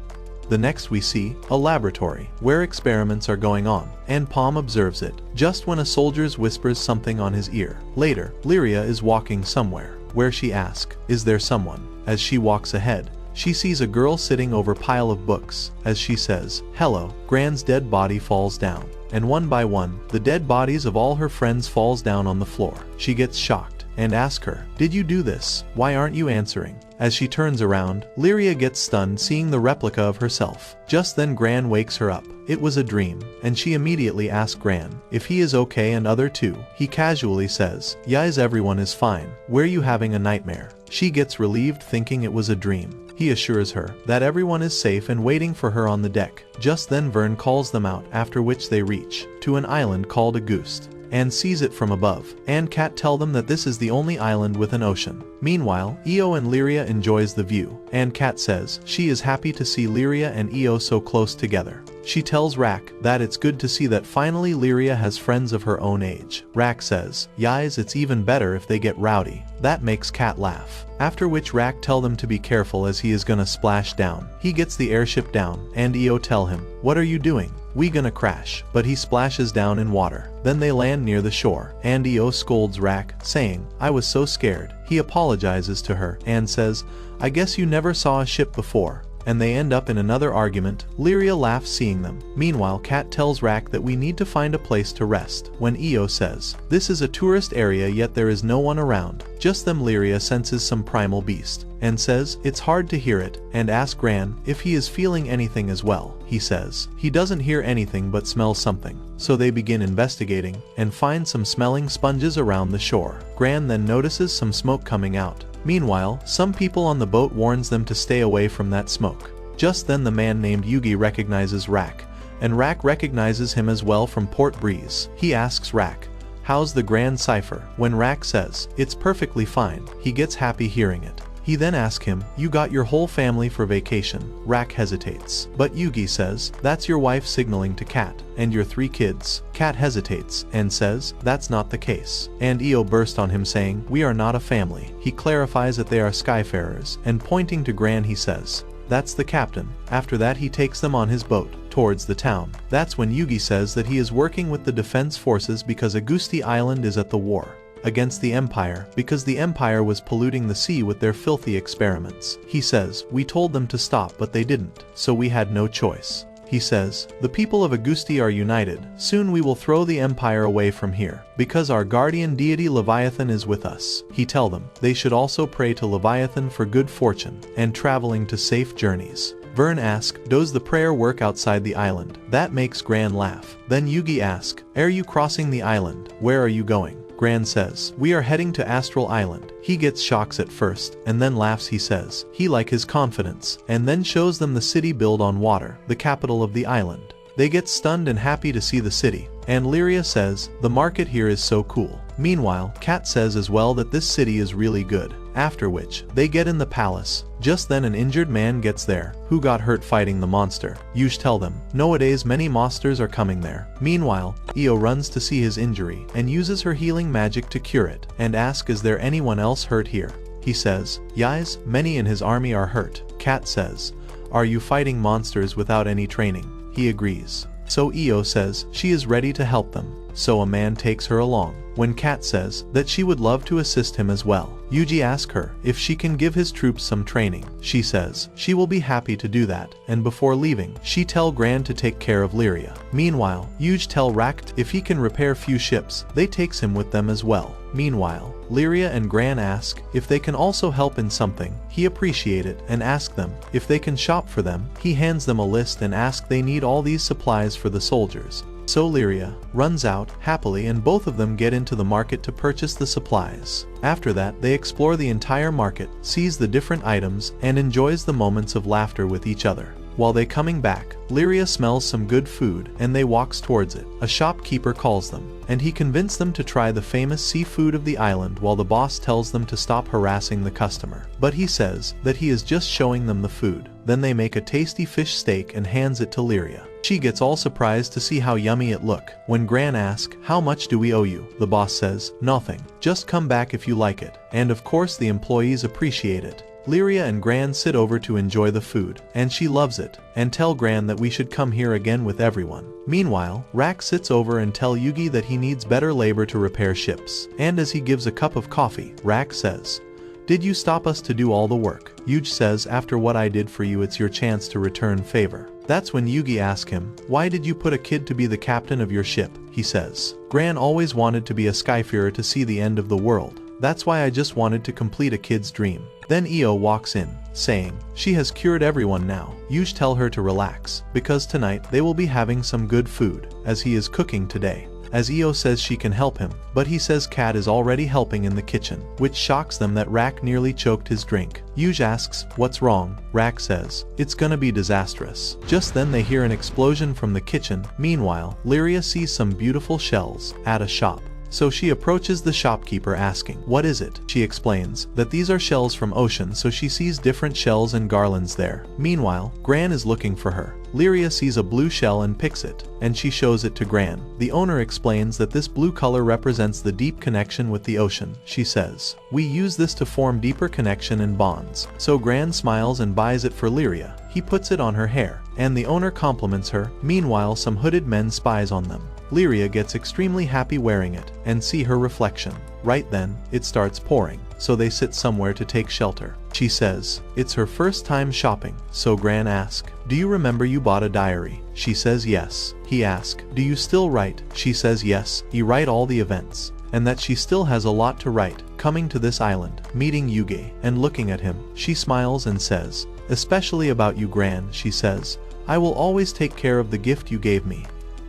The next we see a laboratory where experiments are going on, and Palm observes it, just when a soldier whispers something on his ear. Later, Liria is walking somewhere, where she asks, "Is there someone?" As she walks ahead, she sees a girl sitting over pile of books. As she says, "Hello," Gran's dead body falls down, and one by one, the dead bodies of all her friends falls down on the floor. She gets shocked, and asks her, "Did you do this? Why aren't you answering?" As she turns around, Liria gets stunned seeing the replica of herself. Just then Gran wakes her up. It was a dream, and she immediately asks Gran if he is okay and other too. He casually says, "Yes, everyone is fine. Were you having a nightmare?" She gets relieved thinking it was a dream. He assures her that everyone is safe and waiting for her on the deck. Just then Vern calls them out, after which they reach to an island called Augusti, and sees it from above, and Cat tell them that this is the only island with an ocean. Meanwhile, Io and Liria enjoys the view, and Cat says she is happy to see Liria and Io so close together. She tells Rack that it's good to see that finally Liria has friends of her own age. Rack says, "Yis, it's even better if they get rowdy." That makes Cat laugh. After which Rack tell them to be careful as he is gonna splash down. He gets the airship down, and Io tell him, "What are you doing? We gonna crash." But he splashes down in water. Then they land near the shore, and Io scolds Rack, saying, "I was so scared." He apologizes to her, and says, "I guess you never saw a ship before." And they end up in another argument. Liria laughs seeing them. Meanwhile, Cat tells Rack that we need to find a place to rest. When Io says, "This is a tourist area yet there is no one around." Just then Liria senses some primal beast, and says it's hard to hear it, and asks Gran if he is feeling anything as well. He says he doesn't hear anything but smells something. So they begin investigating, and find some smelling sponges around the shore. Gran then notices some smoke coming out. Meanwhile, some people on the boat warns them to stay away from that smoke. Just then the man named Yugi recognizes Rack, and Rack recognizes him as well from Port Breeze. He asks Rack, "How's the Grand Cipher?" When Rack says, "It's perfectly fine," he gets happy hearing it. He then asks him, "You got your whole family for vacation?" Rack hesitates, but Yugi says, "That's your wife signaling to Cat, and your 3 kids." Cat hesitates, and says, "That's not the case." And Io burst on him saying, "We are not a family." He clarifies that they are skyfarers, and pointing to Gran he says, "That's the captain." After that he takes them on his boat, towards the town. That's when Yugi says that he is working with the defense forces because Augusti Island is at the war against the Empire, because the Empire was polluting the sea with their filthy experiments. He says, "We told them to stop but they didn't, so we had no choice." He says, "The people of Augusti are united. Soon we will throw the Empire away from here, because our guardian deity Leviathan is with us." He tell them they should also pray to Leviathan for good fortune, and traveling to safe journeys. Vern asks, "Does the prayer work outside the island?" That makes Gran laugh. Then Yugi asks, "Are you crossing the island? Where are you going?" Gran says, "We are heading to Astral Island." He gets shocks at first, and then laughs. He says he like his confidence, and then shows them the city built on water, the capital of the island. They get stunned and happy to see the city, and Liria says, "The market here is so cool." Meanwhile, Cat says as well that this city is really good. After which, they get in the palace. Just then an injured man gets there, who got hurt fighting the monster. Yush tell them, nowadays many monsters are coming there. Meanwhile, Io runs to see his injury, and uses her healing magic to cure it, and asks is there anyone else hurt here. He says, "Yes, many in his army are hurt." Cat says, "Are you fighting monsters without any training?" He agrees. So Io says she is ready to help them. So a man takes her along. When Kat says that she would love to assist him as well, Yuji asks her if she can give his troops some training. She says she will be happy to do that, and before leaving, she tell Gran to take care of Liria. Meanwhile, Yuji tell Rakt if he can repair few ships, they takes him with them as well. Meanwhile, Liria and Gran ask if they can also help in something. He appreciate it and ask them if they can shop for them. He hands them a list and asks they need all these supplies for the soldiers. So Liria runs out happily and both of them get into the market to purchase the supplies. After that, they explore the entire market, sees the different items, and enjoys the moments of laughter with each other. While they coming back, Liria smells some good food and they walks towards it. A shopkeeper calls them, and he convinces them to try the famous seafood of the island while the boss tells them to stop harassing the customer. But he says that he is just showing them the food. Then they make a tasty fish steak and hands it to Liria. She gets all surprised to see how yummy it look. When Gran asks, "How much do we owe you?" the boss says, "Nothing. Just come back if you like it." And of course the employees appreciate it. Liria and Gran sit over to enjoy the food, and she loves it, and tell Gran that we should come here again with everyone. Meanwhile, Rak sits over and tell Yugi that he needs better labor to repair ships. And as he gives a cup of coffee, Rak says, "Did you stop us to do all the work?" Yugi says, "After what I did for you, it's your chance to return favor." That's when Yugi asks him, "Why did you put a kid to be the captain of your ship?" He says, "Gran always wanted to be a skyfarer to see the end of the world. That's why I just wanted to complete a kid's dream." Then Io walks in, saying she has cured everyone now. Yuji tell her to relax, because tonight they will be having some good food, as he is cooking today. As Io says she can help him, but he says Kat is already helping in the kitchen, which shocks them that Rak nearly choked his drink. Yuji asks, "What's wrong?" Rak says, "It's gonna be disastrous." Just then they hear an explosion from the kitchen. Meanwhile, Liria sees some beautiful shells at a shop. So she approaches the shopkeeper asking, "What is it?" She explains that these are shells from ocean, so she sees different shells and garlands there. Meanwhile, Gran is looking for her. Liria sees a blue shell and picks it, and she shows it to Gran. The owner explains that this blue color represents the deep connection with the ocean. She says, "We use this to form deeper connection and bonds." So Gran smiles and buys it for Liria. He puts it on her hair, and the owner compliments her. Meanwhile, some hooded men spies on them. Liria gets extremely happy wearing it, and see her reflection. Right then, it starts pouring, so they sit somewhere to take shelter. She says it's her first time shopping, so Gran asks, "Do you remember you bought a diary?" She says yes. He asks, "Do you still write?" She says yes, he write all the events, and that she still has a lot to write. Coming to this island, meeting Yugi, and looking at him, she smiles and says, "Especially about you, Gran," she says, "I will always take care of the gift you gave me."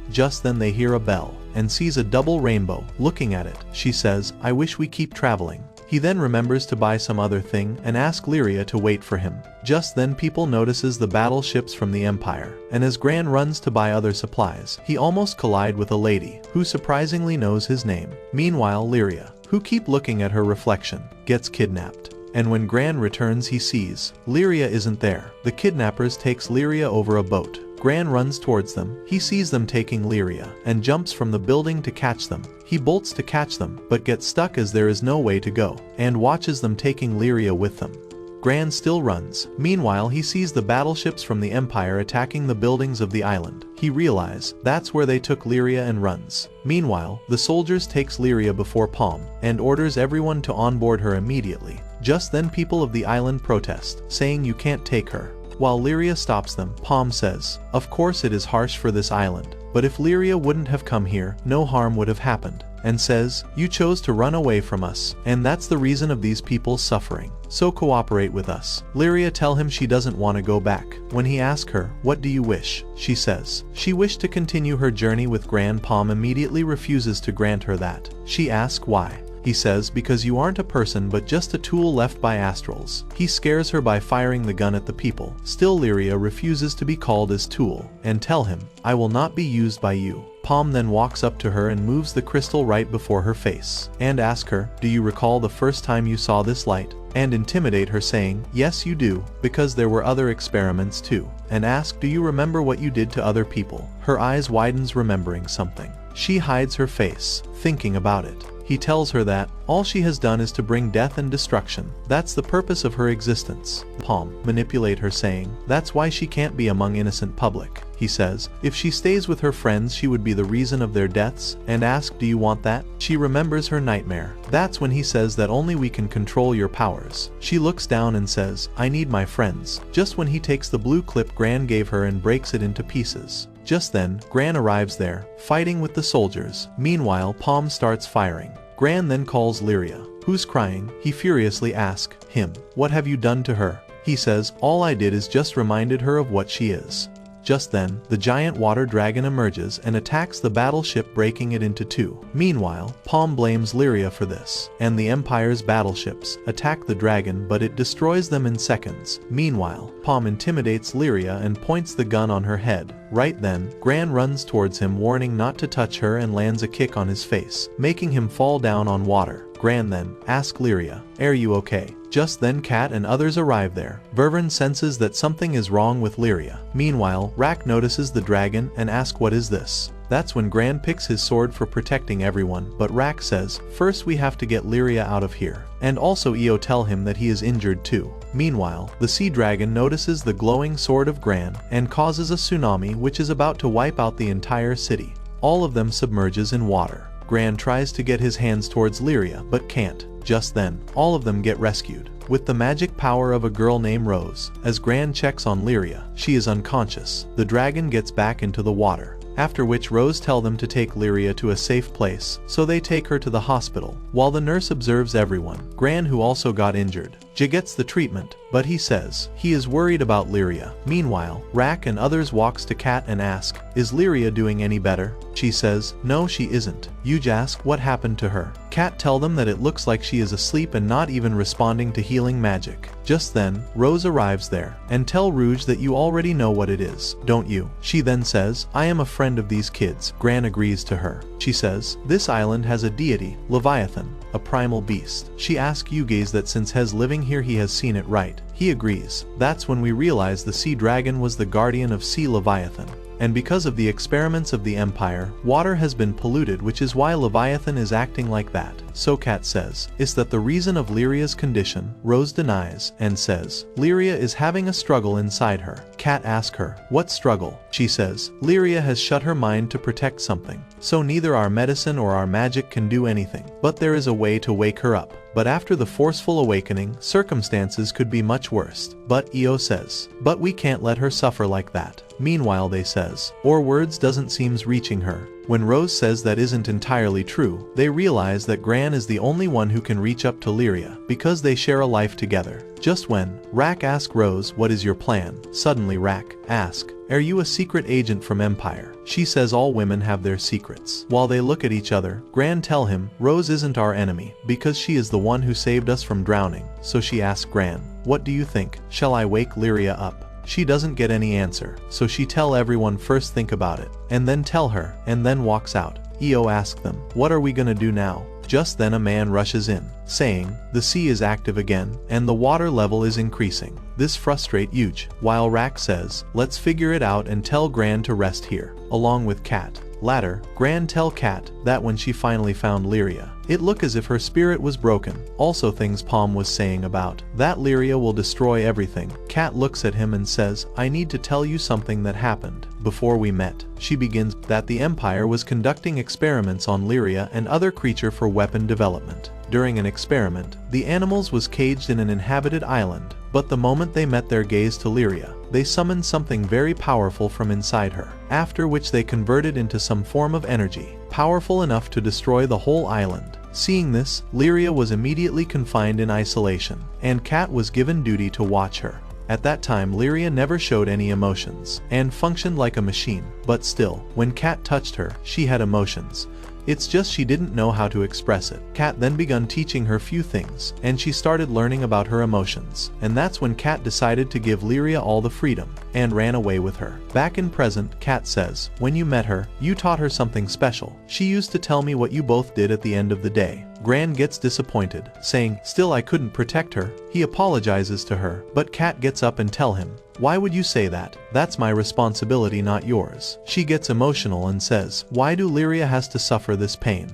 Just then they hear a bell, and sees a double rainbow. Looking at it, she says, "I wish we keep traveling." He then remembers to buy some other thing and asks Liria to wait for him. Just then people notices the battleships from the Empire, and as Gran runs to buy other supplies, he almost collide with a lady, who surprisingly knows his name. Meanwhile Liria, who keep looking at her reflection, gets kidnapped. And when Gran returns he sees Liria isn't there. The kidnappers takes Liria over a boat. Gran runs towards them. He sees them taking Liria, and jumps from the building to catch them. He bolts to catch them, but gets stuck as there is no way to go, and watches them taking Liria with them. Gran still runs. Meanwhile he sees the battleships from the Empire attacking the buildings of the island. He realizes that's where they took Liria and runs. Meanwhile, the soldiers takes Liria before Palm, and orders everyone to onboard her immediately. Just then people of the island protest, saying you can't take her. While Liria stops them, Palm says, "Of course it is harsh for this island, but if Liria wouldn't have come here, no harm would have happened," and says, "You chose to run away from us, and that's the reason of these people's suffering. So cooperate with us." Liria tell him she doesn't want to go back. When he asks her, "What do you wish?" she says she wished to continue her journey with Gran. Palm immediately refuses to grant her that. She asks why. He says, "Because you aren't a person but just a tool left by astrals." He scares her by firing the gun at the people. Still Liria refuses to be called as tool, and tell him, "I will not be used by you." Palm then walks up to her and moves the crystal right before her face, and asks her, "Do you recall the first time you saw this light?" and intimidate her saying, "Yes you do, because there were other experiments too," and ask, "Do you remember what you did to other people?" Her eyes widens remembering something. She hides her face, thinking about it. He tells her that all she has done is to bring death and destruction. That's the purpose of her existence. Palm manipulate her, saying that's why she can't be among innocent public. He says if she stays with her friends she would be the reason of their deaths, and ask, do you want that? She remembers her nightmare. That's when he says that only we can control your powers. She looks down and says, I need my friends. Just when he takes the blue clip Gran gave her and breaks it into pieces. Just then, Gran arrives there, fighting with the soldiers. Meanwhile, Palm starts firing. Gran then calls Liria, who's crying. He furiously asks him, what have you done to her? He says, all I did is just reminded her of what she is. Just then, the giant water dragon emerges and attacks the battleship, breaking it into two. Meanwhile, Palm blames Liria for this, and the Empire's battleships attack the dragon, but it destroys them in seconds. Meanwhile, Palm intimidates Liria and points the gun on her head. Right then, Gran runs towards him, warning not to touch her, and lands a kick on his face, making him fall down on water. Gran then asks Liria, are you okay? Just then Kat and others arrive there. Vervin senses that something is wrong with Liria. Meanwhile, Rak notices the dragon and asks what is this? That's when Gran picks his sword for protecting everyone, but Rak says, first we have to get Liria out of here. And also Io tell him that he is injured too. Meanwhile, the sea dragon notices the glowing sword of Gran and causes a tsunami which is about to wipe out the entire city. All of them submerges in water. Gran tries to get his hands towards Liria but can't. Just then, all of them get rescued. With the magic power of a girl named Rose, as Gran checks on Liria, she is unconscious. The dragon gets back into the water. After which Rose tell them to take Liria to a safe place, so they take her to the hospital. While the nurse observes everyone, Gran, who also got injured, gets the treatment, but he says he is worried about Liria. Meanwhile, Rak and others walks to Kat and ask, is Liria doing any better? She says, no she isn't. Yuj ask what happened to her. Kat tell them that it looks like she is asleep and not even responding to healing magic. Just then, Rose arrives there, and tell Rouge that you already know what it is, don't you? She then says, I am a friend of these kids. Gran agrees to her. She says, this island has a deity, Leviathan, a primal beast. She asks Yugaze that since Hez living here he has seen it right. He agrees. That's when we realize the sea dragon was the guardian of sea Leviathan. And because of the experiments of the Empire, water has been polluted, which is why Leviathan is acting like that. So Kat says, is that the reason of Lyria's condition? Rose denies, and says, Liria is having a struggle inside her. Kat asks her, what struggle? She says, Liria has shut her mind to protect something. So neither our medicine or our magic can do anything. But there is a way to wake her up. But after the forceful awakening, circumstances could be much worse. But Io says, but we can't let her suffer like that. Meanwhile they says, or words doesn't seems reaching her. When Rose says that isn't entirely true, they realize that Gran is the only one who can reach up to Liria, because they share a life together. Just when Rak asks Rose, what is your plan? Suddenly Rak asks, are you a secret agent from Empire? She says all women have their secrets. While they look at each other, Gran tell him, Rose isn't our enemy, because she is the one who saved us from drowning. So she asks Gran, what do you think? Shall I wake Liria up? She doesn't get any answer, so she tell everyone first think about it, and then tell her, and then walks out. Io asks them, what are we gonna do now? Just then a man rushes in, saying, the sea is active again, and the water level is increasing. This frustrates Yuj, while Rak says, let's figure it out and tell Gran to rest here, along with Kat. Later, Gran tell Kat that when she finally found Liria, it looked as if her spirit was broken. Also things Palm was saying about that Liria will destroy everything. Kat looks at him and says, I need to tell you something that happened before we met. She begins that the Empire was conducting experiments on Liria and other creature for weapon development. During an experiment, the animals was caged in an inhabited island, but the moment they met their gaze to Liria, they summoned something very powerful from inside her, after which they converted into some form of energy, powerful enough to destroy the whole island. Seeing this, Liria was immediately confined in isolation, and Kat was given duty to watch her. At that time Liria never showed any emotions, and functioned like a machine, but still, when Kat touched her, she had emotions. It's just she didn't know how to express it. Kat then begun teaching her few things, and she started learning about her emotions. And that's when Kat decided to give Liria all the freedom, and ran away with her. Back in present, Kat says, when you met her, you taught her something special. She used to tell me what you both did at the end of the day. Gran gets disappointed, saying, still I couldn't protect her. He apologizes to her, but Kat gets up and tell him, why would you say that? That's my responsibility, not yours. She gets emotional and says, why do Liria has to suffer this pain?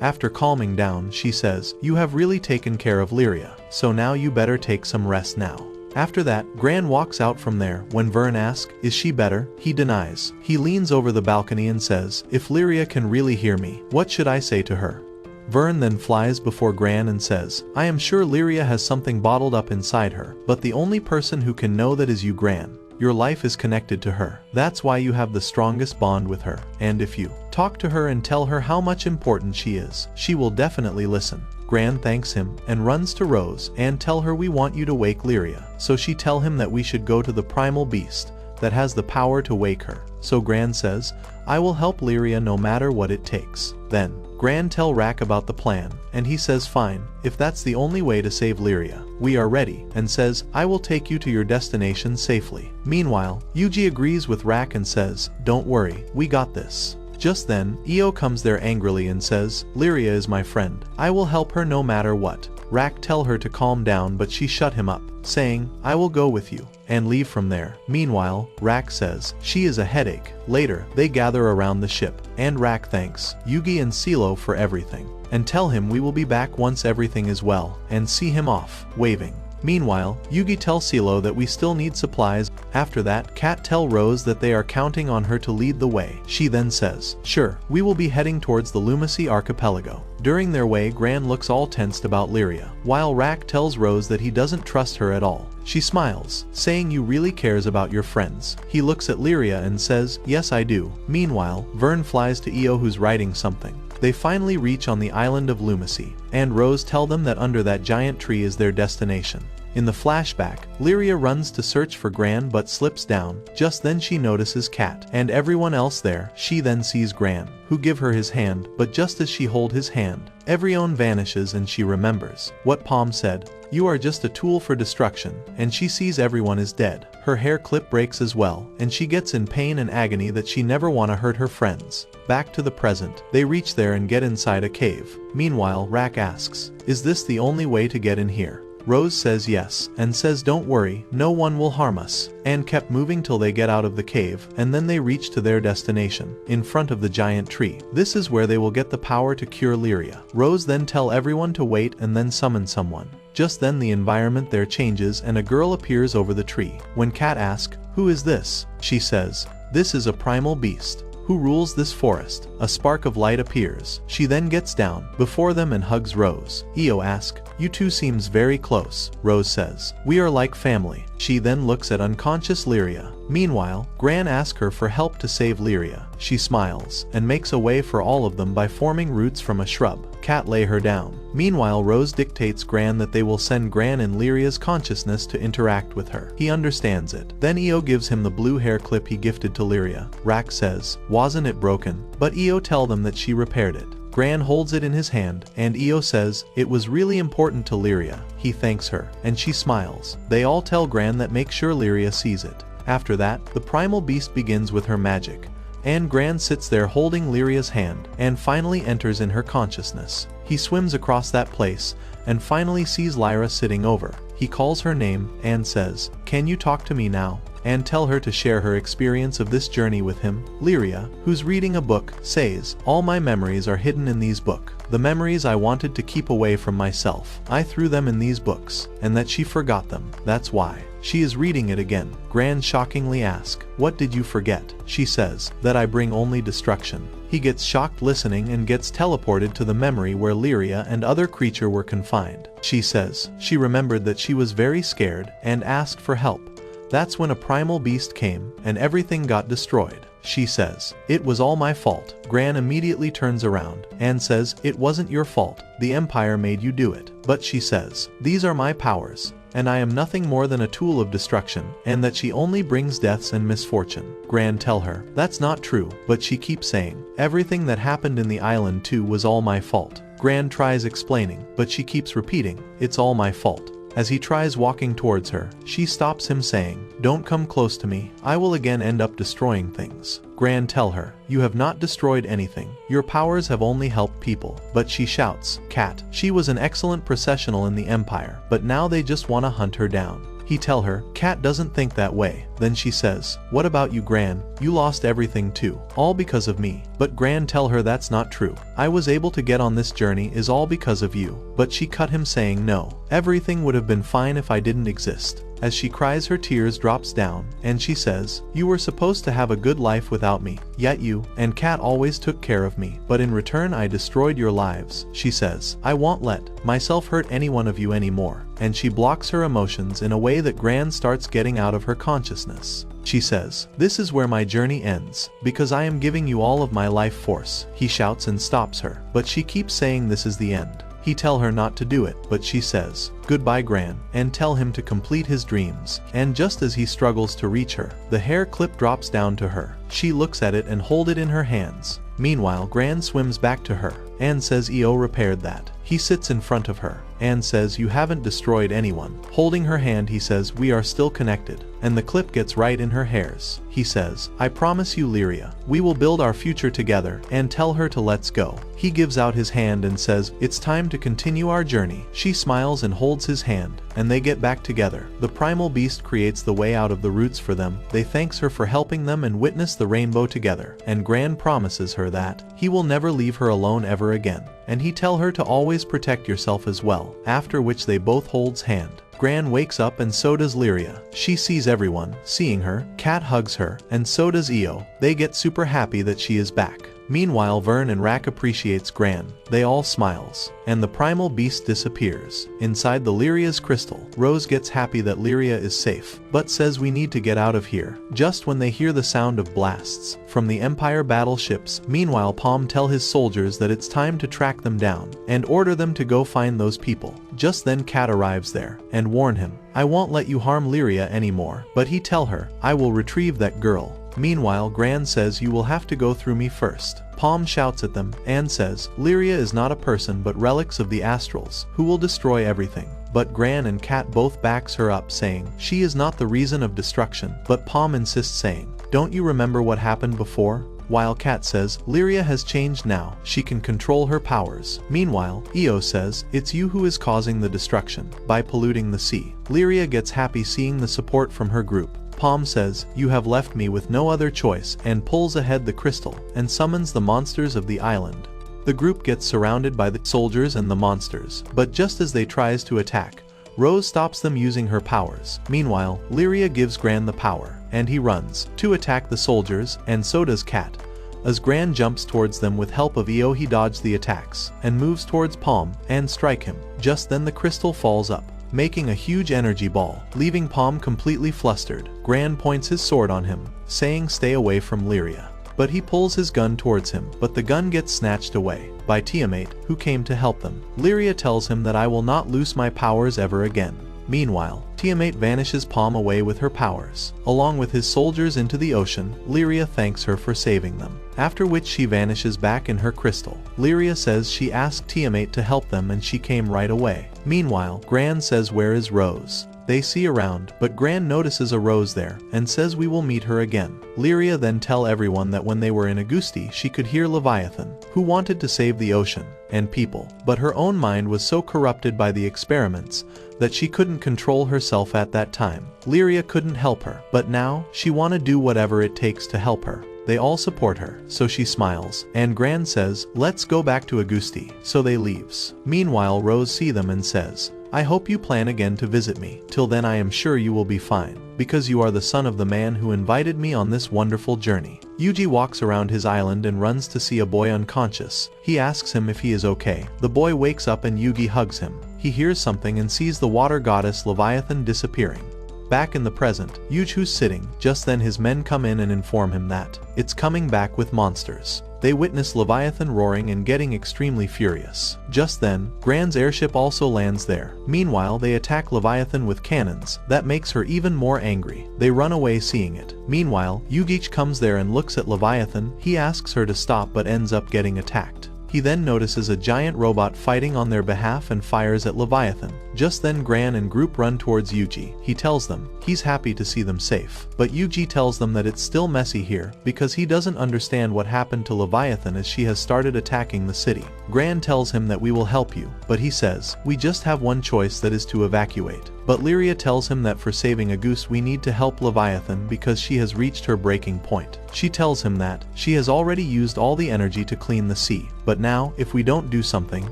After calming down, she says, "You have really taken care of Liria, so now you better take some rest now." After that, Gran walks out from there. When Vern asks, "Is she better?" he denies. He leans over the balcony and says, "If Liria can really hear me, what should I say to her?" Vern then flies before Gran and says, "I am sure Liria has something bottled up inside her, but the only person who can know that is you, Gran. Your life is connected to her. That's why you have the strongest bond with her, and if you talk to her and tell her how much important she is, she will definitely listen." Gran thanks him and runs to Rose and tell her, "We want you to wake Liria." So she tell him that we should go to the primal beast that has the power to wake her. So Gran says, "I will help Liria no matter what it takes." Then Gran tell Rack about the plan, and he says, "Fine, if that's the only way to save Liria, we are ready," and says, "I will take you to your destination safely." Meanwhile, Yuji agrees with Rack and says, "Don't worry, we got this." Just then, Io comes there angrily and says, "Liria is my friend. I will help her no matter what." Rack tell her to calm down, but she shut him up, saying, "I will go with you," and leave from there. Meanwhile, Rack says, "She is a headache." Later, they gather around the ship, and Rack thanks Yugi and Silo for everything, and tell him we will be back once everything is well, and see him off, waving. Meanwhile, Yugi tells Silo that we still need supplies. After that, Kat tell Rose that they are counting on her to lead the way. She then says, "Sure, we will be heading towards the Lumacy archipelago." During their way, Gran looks all tensed about Liria, while Rack tells Rose that he doesn't trust her at all. She smiles, saying, "You really cares about your friends." He looks at Liria and says, "Yes, I do." Meanwhile, Vern flies to Io, who's writing something. They finally reach on the island of Lumacy, and Rose tell them that under that giant tree is their destination. In the flashback, Liria runs to search for Gran but slips down. Just then she notices Kat and everyone else there. She then sees Gran, who give her his hand, but just as she hold his hand, everyone vanishes and she remembers what Palm said, "You are just a tool for destruction," and she sees everyone is dead. Her hair clip breaks as well, and she gets in pain and agony that she never wanna hurt her friends. Back to the present, they reach there and get inside a cave. Meanwhile, Rack asks, "Is this the only way to get in here?" Rose says yes, and says, "Don't worry, no one will harm us," and kept moving till they get out of the cave, and then they reach to their destination, in front of the giant tree. This is where they will get the power to cure Liria. Rose then tell everyone to wait and then summon someone. Just then the environment there changes and a girl appears over the tree. When Kat asks, "Who is this?" she says, "This is a primal beast who rules this forest." A spark of light appears. She then gets down before them and hugs Rose. Io asks, "You two seems very close." Rose says, "We are like family." She then looks at unconscious Liria. Meanwhile, Gran asks her for help to save Liria. She smiles and makes a way for all of them by forming roots from a shrub. Kat lay her down. Meanwhile, Rose dictates Gran that they will send Gran in Liria's consciousness to interact with her. He understands it. Then Io gives him the blue hair clip he gifted to Liria. Rack says, "Wasn't it broken?" But Io tell them that she repaired it. Gran holds it in his hand, and Io says, "It was really important to Liria." He thanks her, and she smiles. They all tell Gran that make sure Liria sees it. After that, the primal beast begins with her magic, and Gran sits there holding Liria's hand, and finally enters in her consciousness. He swims across that place, and finally sees Lyra sitting over. He calls her name, and says, "Can you talk to me now?" and tell her to share her experience of this journey with him. Liria, who's reading a book, says, "All my memories are hidden in these books. The memories I wanted to keep away from myself. I threw them in these books, and that she forgot them. That's why." She is reading it again. Gran shockingly asks, "What did you forget?" She says, "That I bring only destruction." He gets shocked listening and gets teleported to the memory where Liria and other creature were confined. She says, she remembered that she was very scared and asked for help. That's when a primal beast came, and everything got destroyed. She says, "It was all my fault." Gran immediately turns around and says, "It wasn't your fault. The Empire made you do it." But she says, "These are my powers, and I am nothing more than a tool of destruction, and that she only brings deaths and misfortune." Gran tell her, "That's not true," but she keeps saying, "Everything that happened in the island too was all my fault." Gran tries explaining, but she keeps repeating, "It's all my fault." As he tries walking towards her, she stops him saying, "Don't come close to me. I will again end up destroying things." Gran tell her, "You have not destroyed anything. Your powers have only helped people." But she shouts, "Kat, she was an excellent processional in the Empire, but now they just want to hunt her down." He tell her, Cat doesn't think that way. Then she says, what about you, Gran? You lost everything too, all because of me. But Gran tell her that's not true. I was able to get on this journey is all because of you. But she cut him saying no. Everything would have been fine if I didn't exist. As she cries, her tears drops down, and she says, you were supposed to have a good life without me, yet you and Cat always took care of me, but in return I destroyed your lives. She says, I won't let myself hurt any one of you anymore, and she blocks her emotions in a way that Gran starts getting out of her consciousness. She says, this is where my journey ends, because I am giving you all of my life force. He shouts and stops her, but she keeps saying this is the end. He tell her not to do it, but she says, goodbye, Gran, and tell him to complete his dreams. And just as he struggles to reach her, the hair clip drops down to her. She looks at it and hold it in her hands. Meanwhile, Gran swims back to her and says EO repaired that. He sits in front of her and says, you haven't destroyed anyone. Holding her hand, he says, we are still connected. And the clip gets right in her hairs. He says, I promise you, Liria, we will build our future together, and tell her to let's go. He gives out his hand and says, it's time to continue our journey. She smiles and holds his hand, and they get back together. The primal beast creates the way out of the roots for them. They thanks her for helping them and witness the rainbow together. And Gran promises her that he will never leave her alone ever again. And he tell her to always protect yourself as well, after which they both holds hand. Gran wakes up and so does Liria. She sees everyone. Seeing her, Cat hugs her, and so does EO. They get super happy that she is back. Meanwhile, Vern and Rack appreciates Gran. They all smiles, and the primal beast disappears. Inside the Liria's crystal, Rose gets happy that Liria is safe, but says we need to get out of here. Just when they hear the sound of blasts from the Empire battleships. Meanwhile, Palm tell his soldiers that it's time to track them down and order them to go find those people. Just then Cat arrives there and warn him, I won't let you harm Liria anymore. But he tell her, I will retrieve that girl. Meanwhile, Gran says you will have to go through me first. Palm shouts at them and says, Liria is not a person but relics of the astrals, who will destroy everything. But Gran and Cat both backs her up saying, she is not the reason of destruction. But Palm insists saying, don't you remember what happened before? While Cat says, Liria has changed now, she can control her powers. Meanwhile, EO says, it's you who is causing the destruction, by polluting the sea. Liria gets happy seeing the support from her group. Palm says, you have left me with no other choice, and pulls ahead the crystal, and summons the monsters of the island. The group gets surrounded by the soldiers and the monsters, but just as they tries to attack, Rose stops them using her powers. Meanwhile, Liria gives Gran the power, and he runs to attack the soldiers, and so does Cat. As Gran jumps towards them with help of EO, he dodges the attacks, and moves towards Palm, and strike him. Just then the crystal falls up, making a huge energy ball, leaving Palm completely flustered. Gran points his sword on him, saying stay away from Liria. But he pulls his gun towards him, but the gun gets snatched away by Tiamat, who came to help them. Liria tells him that I will not lose my powers ever again. Meanwhile, Tiamat vanishes Palm away with her powers, along with his soldiers into the ocean. Liria thanks her for saving them, after which she vanishes back in her crystal. Liria says she asked Tiamat to help them and she came right away. Meanwhile, Gran says where is Rose? They see around, but Gran notices a Rose there, and says we will meet her again. Liria then tell everyone that when they were in Augusti she could hear Leviathan, who wanted to save the ocean and people, but her own mind was so corrupted by the experiments that she couldn't control herself at that time. Liria couldn't help her, but now she wanna do whatever it takes to help her. They all support her, so she smiles, and Gran says, let's go back to Augusti, so they leaves. Meanwhile, Rose see them and says, I hope you plan again to visit me. Till then I am sure you will be fine, because you are the son of the man who invited me on this wonderful journey. Yuji walks around his island and runs to see a boy unconscious. He asks him if he is okay. The boy wakes up and Yugi hugs him. He hears something and sees the water goddess Leviathan disappearing. Back in the present, Yuju's sitting. Just then his men come in and inform him that it's coming back with monsters. They witness Leviathan roaring and getting extremely furious. Just then, Gran's airship also lands there. Meanwhile, they attack Leviathan with cannons. That makes her even more angry. They run away seeing it. Meanwhile, Yugich comes there and looks at Leviathan. He asks her to stop but ends up getting attacked. He then notices a giant robot fighting on their behalf and fires at Leviathan. Just then Gran and group run towards Yuji. He tells them he's happy to see them safe. But Yuji tells them that it's still messy here because he doesn't understand what happened to Leviathan as she has started attacking the city. Gran tells him that we will help you, but he says, we just have one choice, that is to evacuate. but Liria tells him that for saving Augusti we need to help Leviathan because she has reached her breaking point. She tells him that she has already used all the energy to clean the sea, but now, if we don't do something,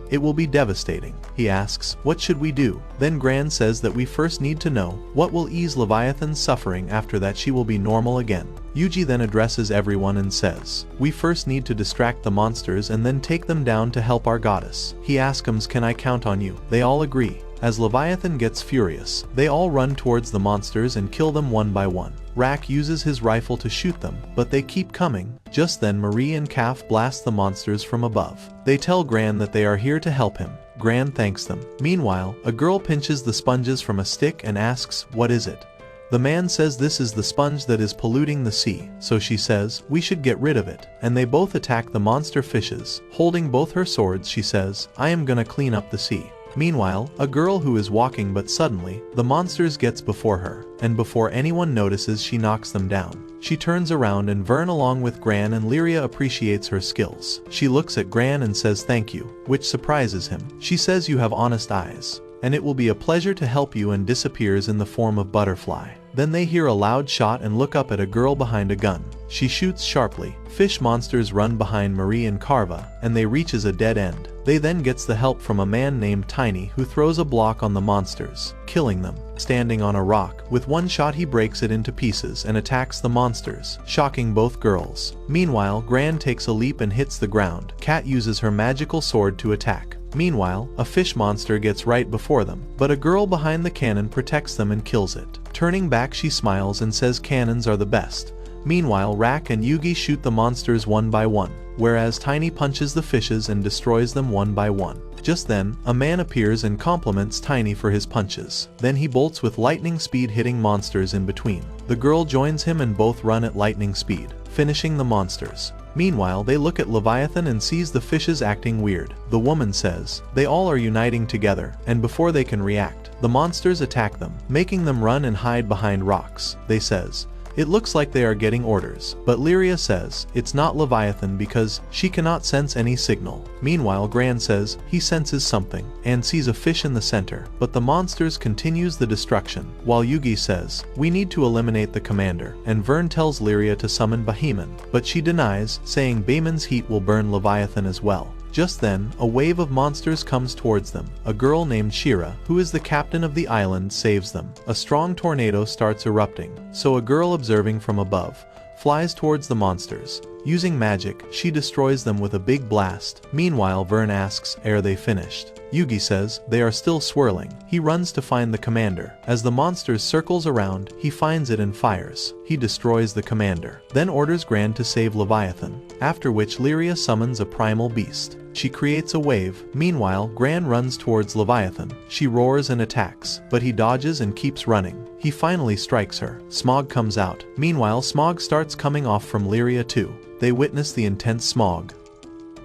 it will be devastating. He asks, what should we do? Then Gran says that we first need to know what will ease Leviathan's suffering. After that she will be normal again. Yuji then addresses everyone and says, we first need to distract the monsters and then take them down to help our goddess. He asks them, can I count on you? They all agree. As Leviathan gets furious, they all run towards the monsters and kill them one by one. Rak uses his rifle to shoot them, but they keep coming. Just then Marie and Kaf blast the monsters from above. They tell Gran that they are here to help him. Gran thanks them. Meanwhile, a girl pinches the sponges from a stick and asks, what is it? The man says this is the sponge that is polluting the sea, so she says, we should get rid of it, and they both attack the monster fishes. Holding both her swords she says, I am gonna clean up the sea. Meanwhile, a girl who is walking but suddenly, the monsters gets before her, and before anyone notices she knocks them down. She turns around and Vern along with Gran and Liria appreciates her skills. She looks at Gran and says thank you, which surprises him. She says you have honest eyes, and it will be a pleasure to help you, and disappears in the form of butterfly. Then they hear a loud shot and look up at a girl behind a gun. She shoots sharply. Fish monsters run behind Marie and Carva, and they reaches a dead end. They then gets the help from a man named Tiny who throws a block on the monsters, killing them. Standing on a rock, with one shot he breaks it into pieces and attacks the monsters, shocking both girls. Meanwhile, Gran takes a leap and hits the ground. Kat uses her magical sword to attack. Meanwhile, a fish monster gets right before them, but a girl behind the cannon protects them and kills it. Turning back she smiles and says cannons are the best. Meanwhile, Rak and Yugi shoot the monsters one by one, whereas Tiny punches the fishes and destroys them one by one. Just then, a man appears and compliments Tiny for his punches. Then he bolts with lightning speed, hitting monsters in between. The girl joins him and both run at lightning speed, finishing the monsters. Meanwhile, they look at Leviathan and sees the fishes acting weird. The woman says, they all are uniting together, and before they can react, the monsters attack them, making them run and hide behind rocks. They says, it looks like they are getting orders, but Liria says, it's not Leviathan because she cannot sense any signal. Meanwhile, Gran says, he senses something, and sees a fish in the center, but the monsters continues the destruction, while Yugi says, we need to eliminate the commander, and Vern tells Liria to summon Baheman, but she denies, saying Bayman's heat will burn Leviathan as well. Just then, a wave of monsters comes towards them. A girl named Shira, who is the captain of the island, saves them. A strong tornado starts erupting, so a girl observing from above flies towards the monsters. Using magic, she destroys them with a big blast. Meanwhile, Vern asks, are they finished? Yugi says, they are still swirling. He runs to find the commander. As the monsters circles around, he finds it and fires. He destroys the commander, then orders Gran to save Leviathan, after which Liria summons a primal beast. She creates a wave. Meanwhile, Gran runs towards Leviathan. She roars and attacks, but he dodges and keeps running. He finally strikes her. Smog comes out. Meanwhile, smog starts coming off from Liria too. They witness the intense smog.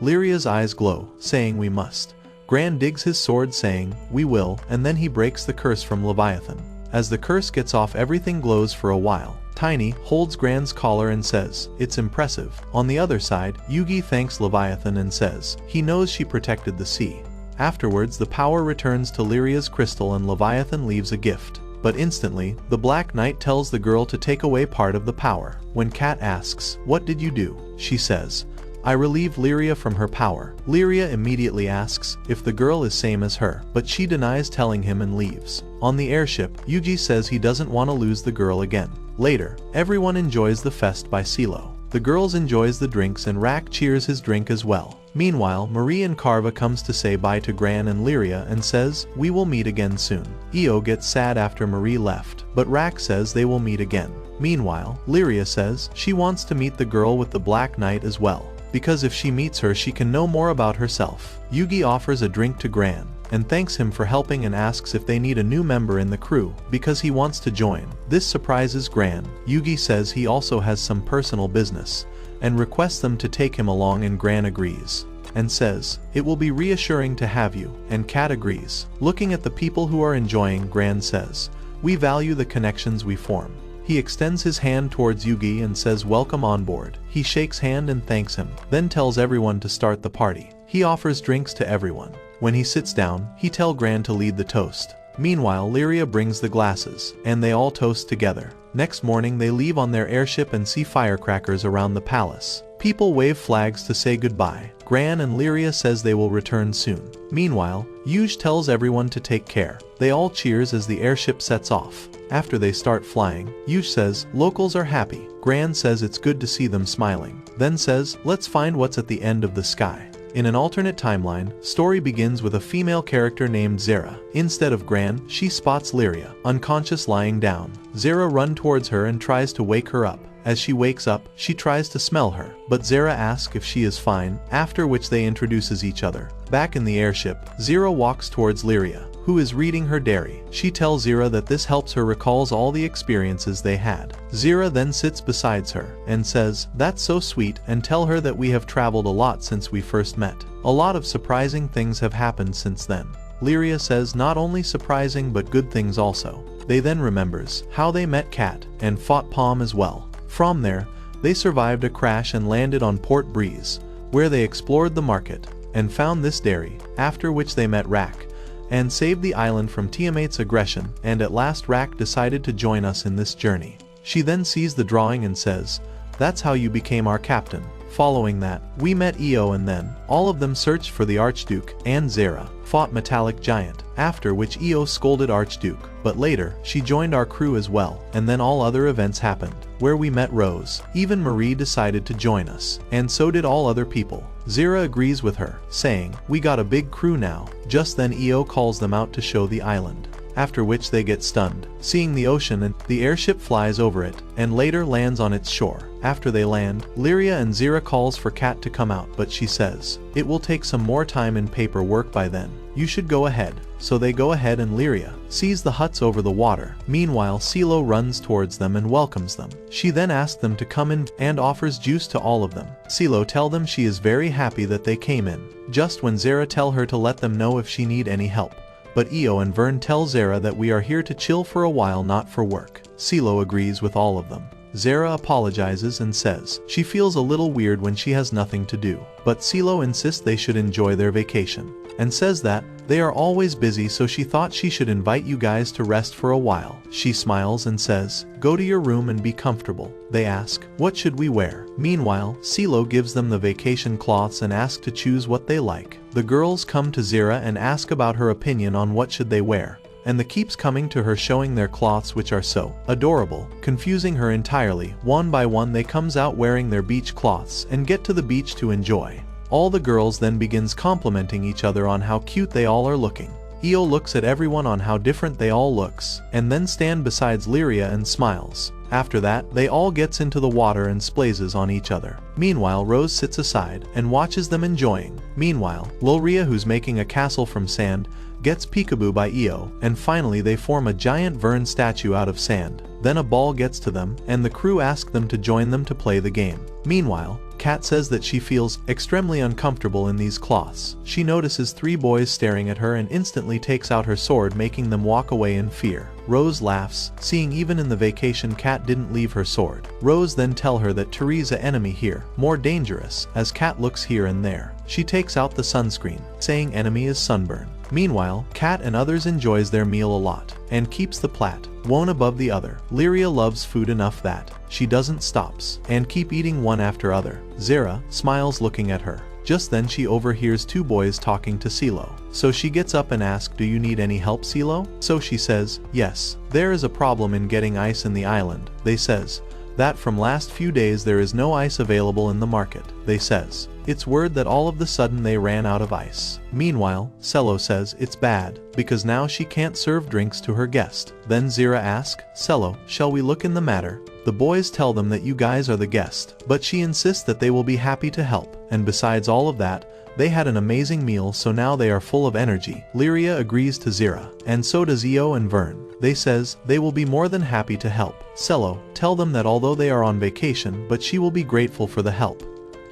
Liria's eyes glow, saying we must. Gran digs his sword saying, we will, and then he breaks the curse from Leviathan. As the curse gets off, everything glows for a while. Tiny holds Gran's collar and says, it's impressive. On the other side, Yugi thanks Leviathan and says, he knows she protected the sea. Afterwards, the power returns to Liria's crystal and Leviathan leaves a gift. But instantly, the Black Knight tells the girl to take away part of the power. When Kat asks, what did you do? She says, I relieved Liria from her power. Liria immediately asks if the girl is same as her, but she denies telling him and leaves. On the airship, Yugi says he doesn't want to lose the girl again. Later, everyone enjoys the fest by Silo. The girls enjoys the drinks and Rak cheers his drink as well. Meanwhile, Marie and Carva comes to say bye to Gran and Liria and says, we will meet again soon. Io gets sad after Marie left, but Rak says they will meet again. Meanwhile, Liria says she wants to meet the girl with the Black Knight as well, because if she meets her she can know more about herself. Yugi offers a drink to Gran, and thanks him for helping and asks if they need a new member in the crew, because he wants to join. This surprises Gran. Yugi says he also has some personal business, and requests them to take him along, and Gran agrees, and says, it will be reassuring to have you, and Kat agrees. Looking at the people who are enjoying, Gran says, we value the connections we form. He extends his hand towards Yugi and says welcome on board. He shakes hand and thanks him, then tells everyone to start the party. He offers drinks to everyone. When he sits down, he tells Gran to lead the toast. Meanwhile, Liria brings the glasses, and they all toast together. Next morning they leave on their airship and see firecrackers around the palace. People wave flags to say goodbye. Gran and Liria says they will return soon. Meanwhile, Yuge tells everyone to take care. They all cheers as the airship sets off. After they start flying, Yuge says, locals are happy. Gran says it's good to see them smiling. Then says, let's find what's at the end of the sky. In an alternate timeline, story begins with a female character named Zera. Instead of Gran, she spots Liria, unconscious lying down. Zera runs towards her and tries to wake her up. As she wakes up, she tries to smell her, but Zera asks if she is fine, after which they introduces each other. Back in the airship, Zera walks towards Liria, who is reading her diary. She tells Zera that this helps her recalls all the experiences they had. Zera then sits beside her and says, that's so sweet, and tell her that we have traveled a lot since we first met. A lot of surprising things have happened since then. Liria says not only surprising but good things also. They then remembers how they met Cat and fought Palm as well. From there, they survived a crash and landed on Port Breeze, where they explored the market and found this dairy, after which they met Rak and saved the island from Tiamat's aggression, and at last Rak decided to join us in this journey. She then sees the drawing and says, that's how you became our captain. Following that, we met Io, and then all of them searched for the Archduke, and Zera fought Metallic Giant, after which Io scolded Archduke, but later, she joined our crew as well, and then all other events happened, where we met Rose. Even Marie decided to join us, and so did all other people. Zera agrees with her, saying, we got a big crew now. Just then Io calls them out to show the island, after which they get stunned, seeing the ocean, and the airship flies over it, and later lands on its shore. After they land, Liria and Zera calls for Cat to come out, but she says, it will take some more time and paperwork by then. You should go ahead. So they go ahead, and Liria sees the huts over the water. Meanwhile, Silo runs towards them and welcomes them. She then asks them to come in and offers juice to all of them. Silo tell them she is very happy that they came in, just when Zera tell her to let them know if she need any help. But Io and Vern tell Zera that we are here to chill for a while, not for work. Silo agrees with all of them. Zera apologizes and says she feels a little weird when she has nothing to do, but Silo insists they should enjoy their vacation, and says that they are always busy, so she thought she should invite you guys to rest for a while. She smiles and says, go to your room and be comfortable. They ask, what should we wear? Meanwhile, Silo gives them the vacation cloths and asks to choose what they like. The girls come to Zera and ask about her opinion on what should they wear, and the keeps coming to her showing their cloths, which are so adorable, confusing her entirely. One by one they comes out wearing their beach cloths and get to the beach to enjoy. All the girls then begins complimenting each other on how cute they all are looking. Io looks at everyone on how different they all looks, and then stand besides Liria and smiles. After that, they all gets into the water and splazes on each other. Meanwhile, Rose sits aside and watches them enjoying. Meanwhile, Liria, who's making a castle from sand, gets peekaboo by Io, and finally they form a giant Vern statue out of sand. Then a ball gets to them, and the crew ask them to join them to play the game. Meanwhile, Cat says that she feels extremely uncomfortable in these cloths. She notices 3 boys staring at her and instantly takes out her sword, making them walk away in fear. Rose laughs, seeing even in the vacation Cat didn't leave her sword. Rose then tell her that Teresa enemy here, more dangerous, as Cat looks here and there. She takes out the sunscreen, saying enemy is sunburn. Meanwhile, Cat and others enjoys their meal a lot, and keeps the plate one above the other. Liria loves food enough that she doesn't stops, and keep eating one after other. Zera smiles looking at her. Just then she overhears 2 boys talking to Silo. So she gets up and asks, do you need any help, Silo? So she says, yes, there is a problem in getting ice in the island. They says that from last few days there is no ice available in the market. They says it's word that all of the sudden they ran out of ice. Meanwhile, Cello says it's bad, because now she can't serve drinks to her guest. Then Zera asks, Cello, shall we look in the matter? The boys tell them that you guys are the guest, but she insists that they will be happy to help, and besides all of that, they had an amazing meal, so now they are full of energy. Liria agrees to Zera, and so does Io and Vern. They says they will be more than happy to help. Cello tell them that although they are on vacation, but she will be grateful for the help.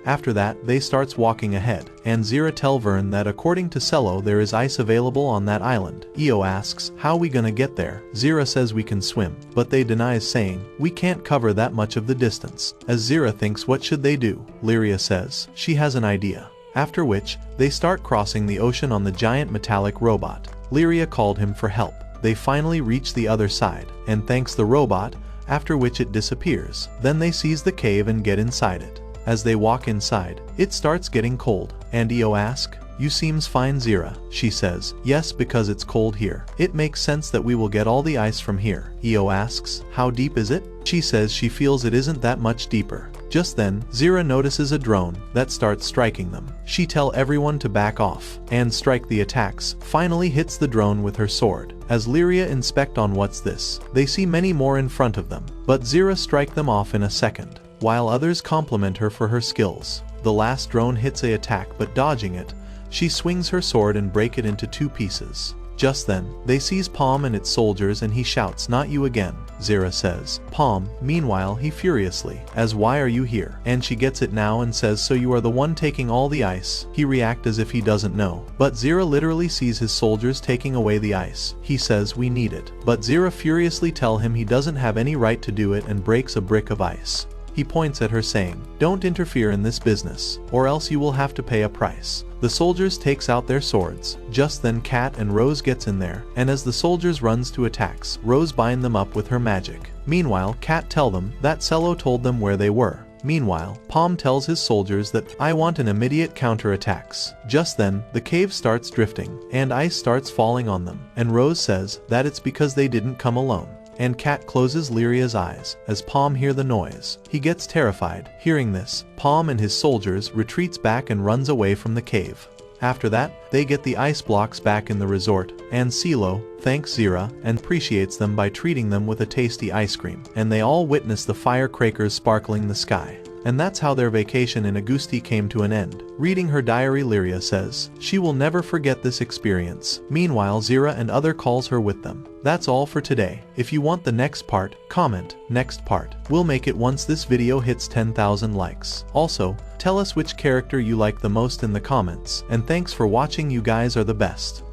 After that, they starts walking ahead, and Zera tell Vern that according to Cello there is ice available on that island. Io asks, how we gonna get there? Zera says we can swim, but they denies, saying, we can't cover that much of the distance. As Zera thinks what should they do, Liria says she has an idea. After which, they start crossing the ocean on the giant metallic robot. Liria called him for help, They finally reach the other side, and thanks the robot, after which it disappears. Then they seize the cave and get inside it. As they walk inside, it starts getting cold, and Io asks, "You seems fine, Zira." She says, "Yes, because it's cold here. It makes sense that we will get all the ice from here." Io asks, "How deep is it?" She says she feels it isn't that much deeper. Just then, Zira notices a drone that starts striking them. She tells everyone to back off, and Strike the attacks finally hits the drone with her sword. As Liria inspect on what's this, they see many more in front of them, but Zira strike them off in a second, while others compliment her for her skills. The last drone hits a attack, but dodging it, she swings her sword and break it into 2 pieces. Just then, they seize Palm and its soldiers and he shouts, "Not you again," Zira says. Palm, meanwhile, he furiously, as "Why are you here?" And she gets it now and says, "So you are the one taking all the ice." He reacts as if he doesn't know, but Zira literally sees his soldiers taking away the ice. He says, "We need it." But Zira furiously tell him he doesn't have any right to do it and breaks a brick of ice. He points at her saying, "Don't interfere in this business, or else you will have to pay a price." The soldiers takes out their swords. Just then Cat and Rose gets in there, and as the soldiers runs to attacks, Rose bind them up with her magic. Meanwhile, Cat tell them that Cello told them where they were. Meanwhile, Palm tells his soldiers that I want an immediate counterattacks. Just then, the cave starts drifting, and ice starts falling on them, and Rose says that it's because they didn't come alone. And Cat closes Lyria's eyes as Palm hear the noise. He gets terrified. Hearing this, Palm and his soldiers retreats back and runs away from the cave. After that, they get the ice blocks back in the resort, and Silo thanks Zira and appreciates them by treating them with a tasty ice cream, and they all witness the firecrackers sparkling the sky. And that's how their vacation in Augusti came to an end. Reading her diary, Liria says she will never forget this experience. Meanwhile, Zira and other calls her with them. That's all for today. If you want the next part, comment next part. We'll make it once this video hits 10,000 likes. Also, tell us which character you like the most in the comments. And thanks for watching, you guys are the best.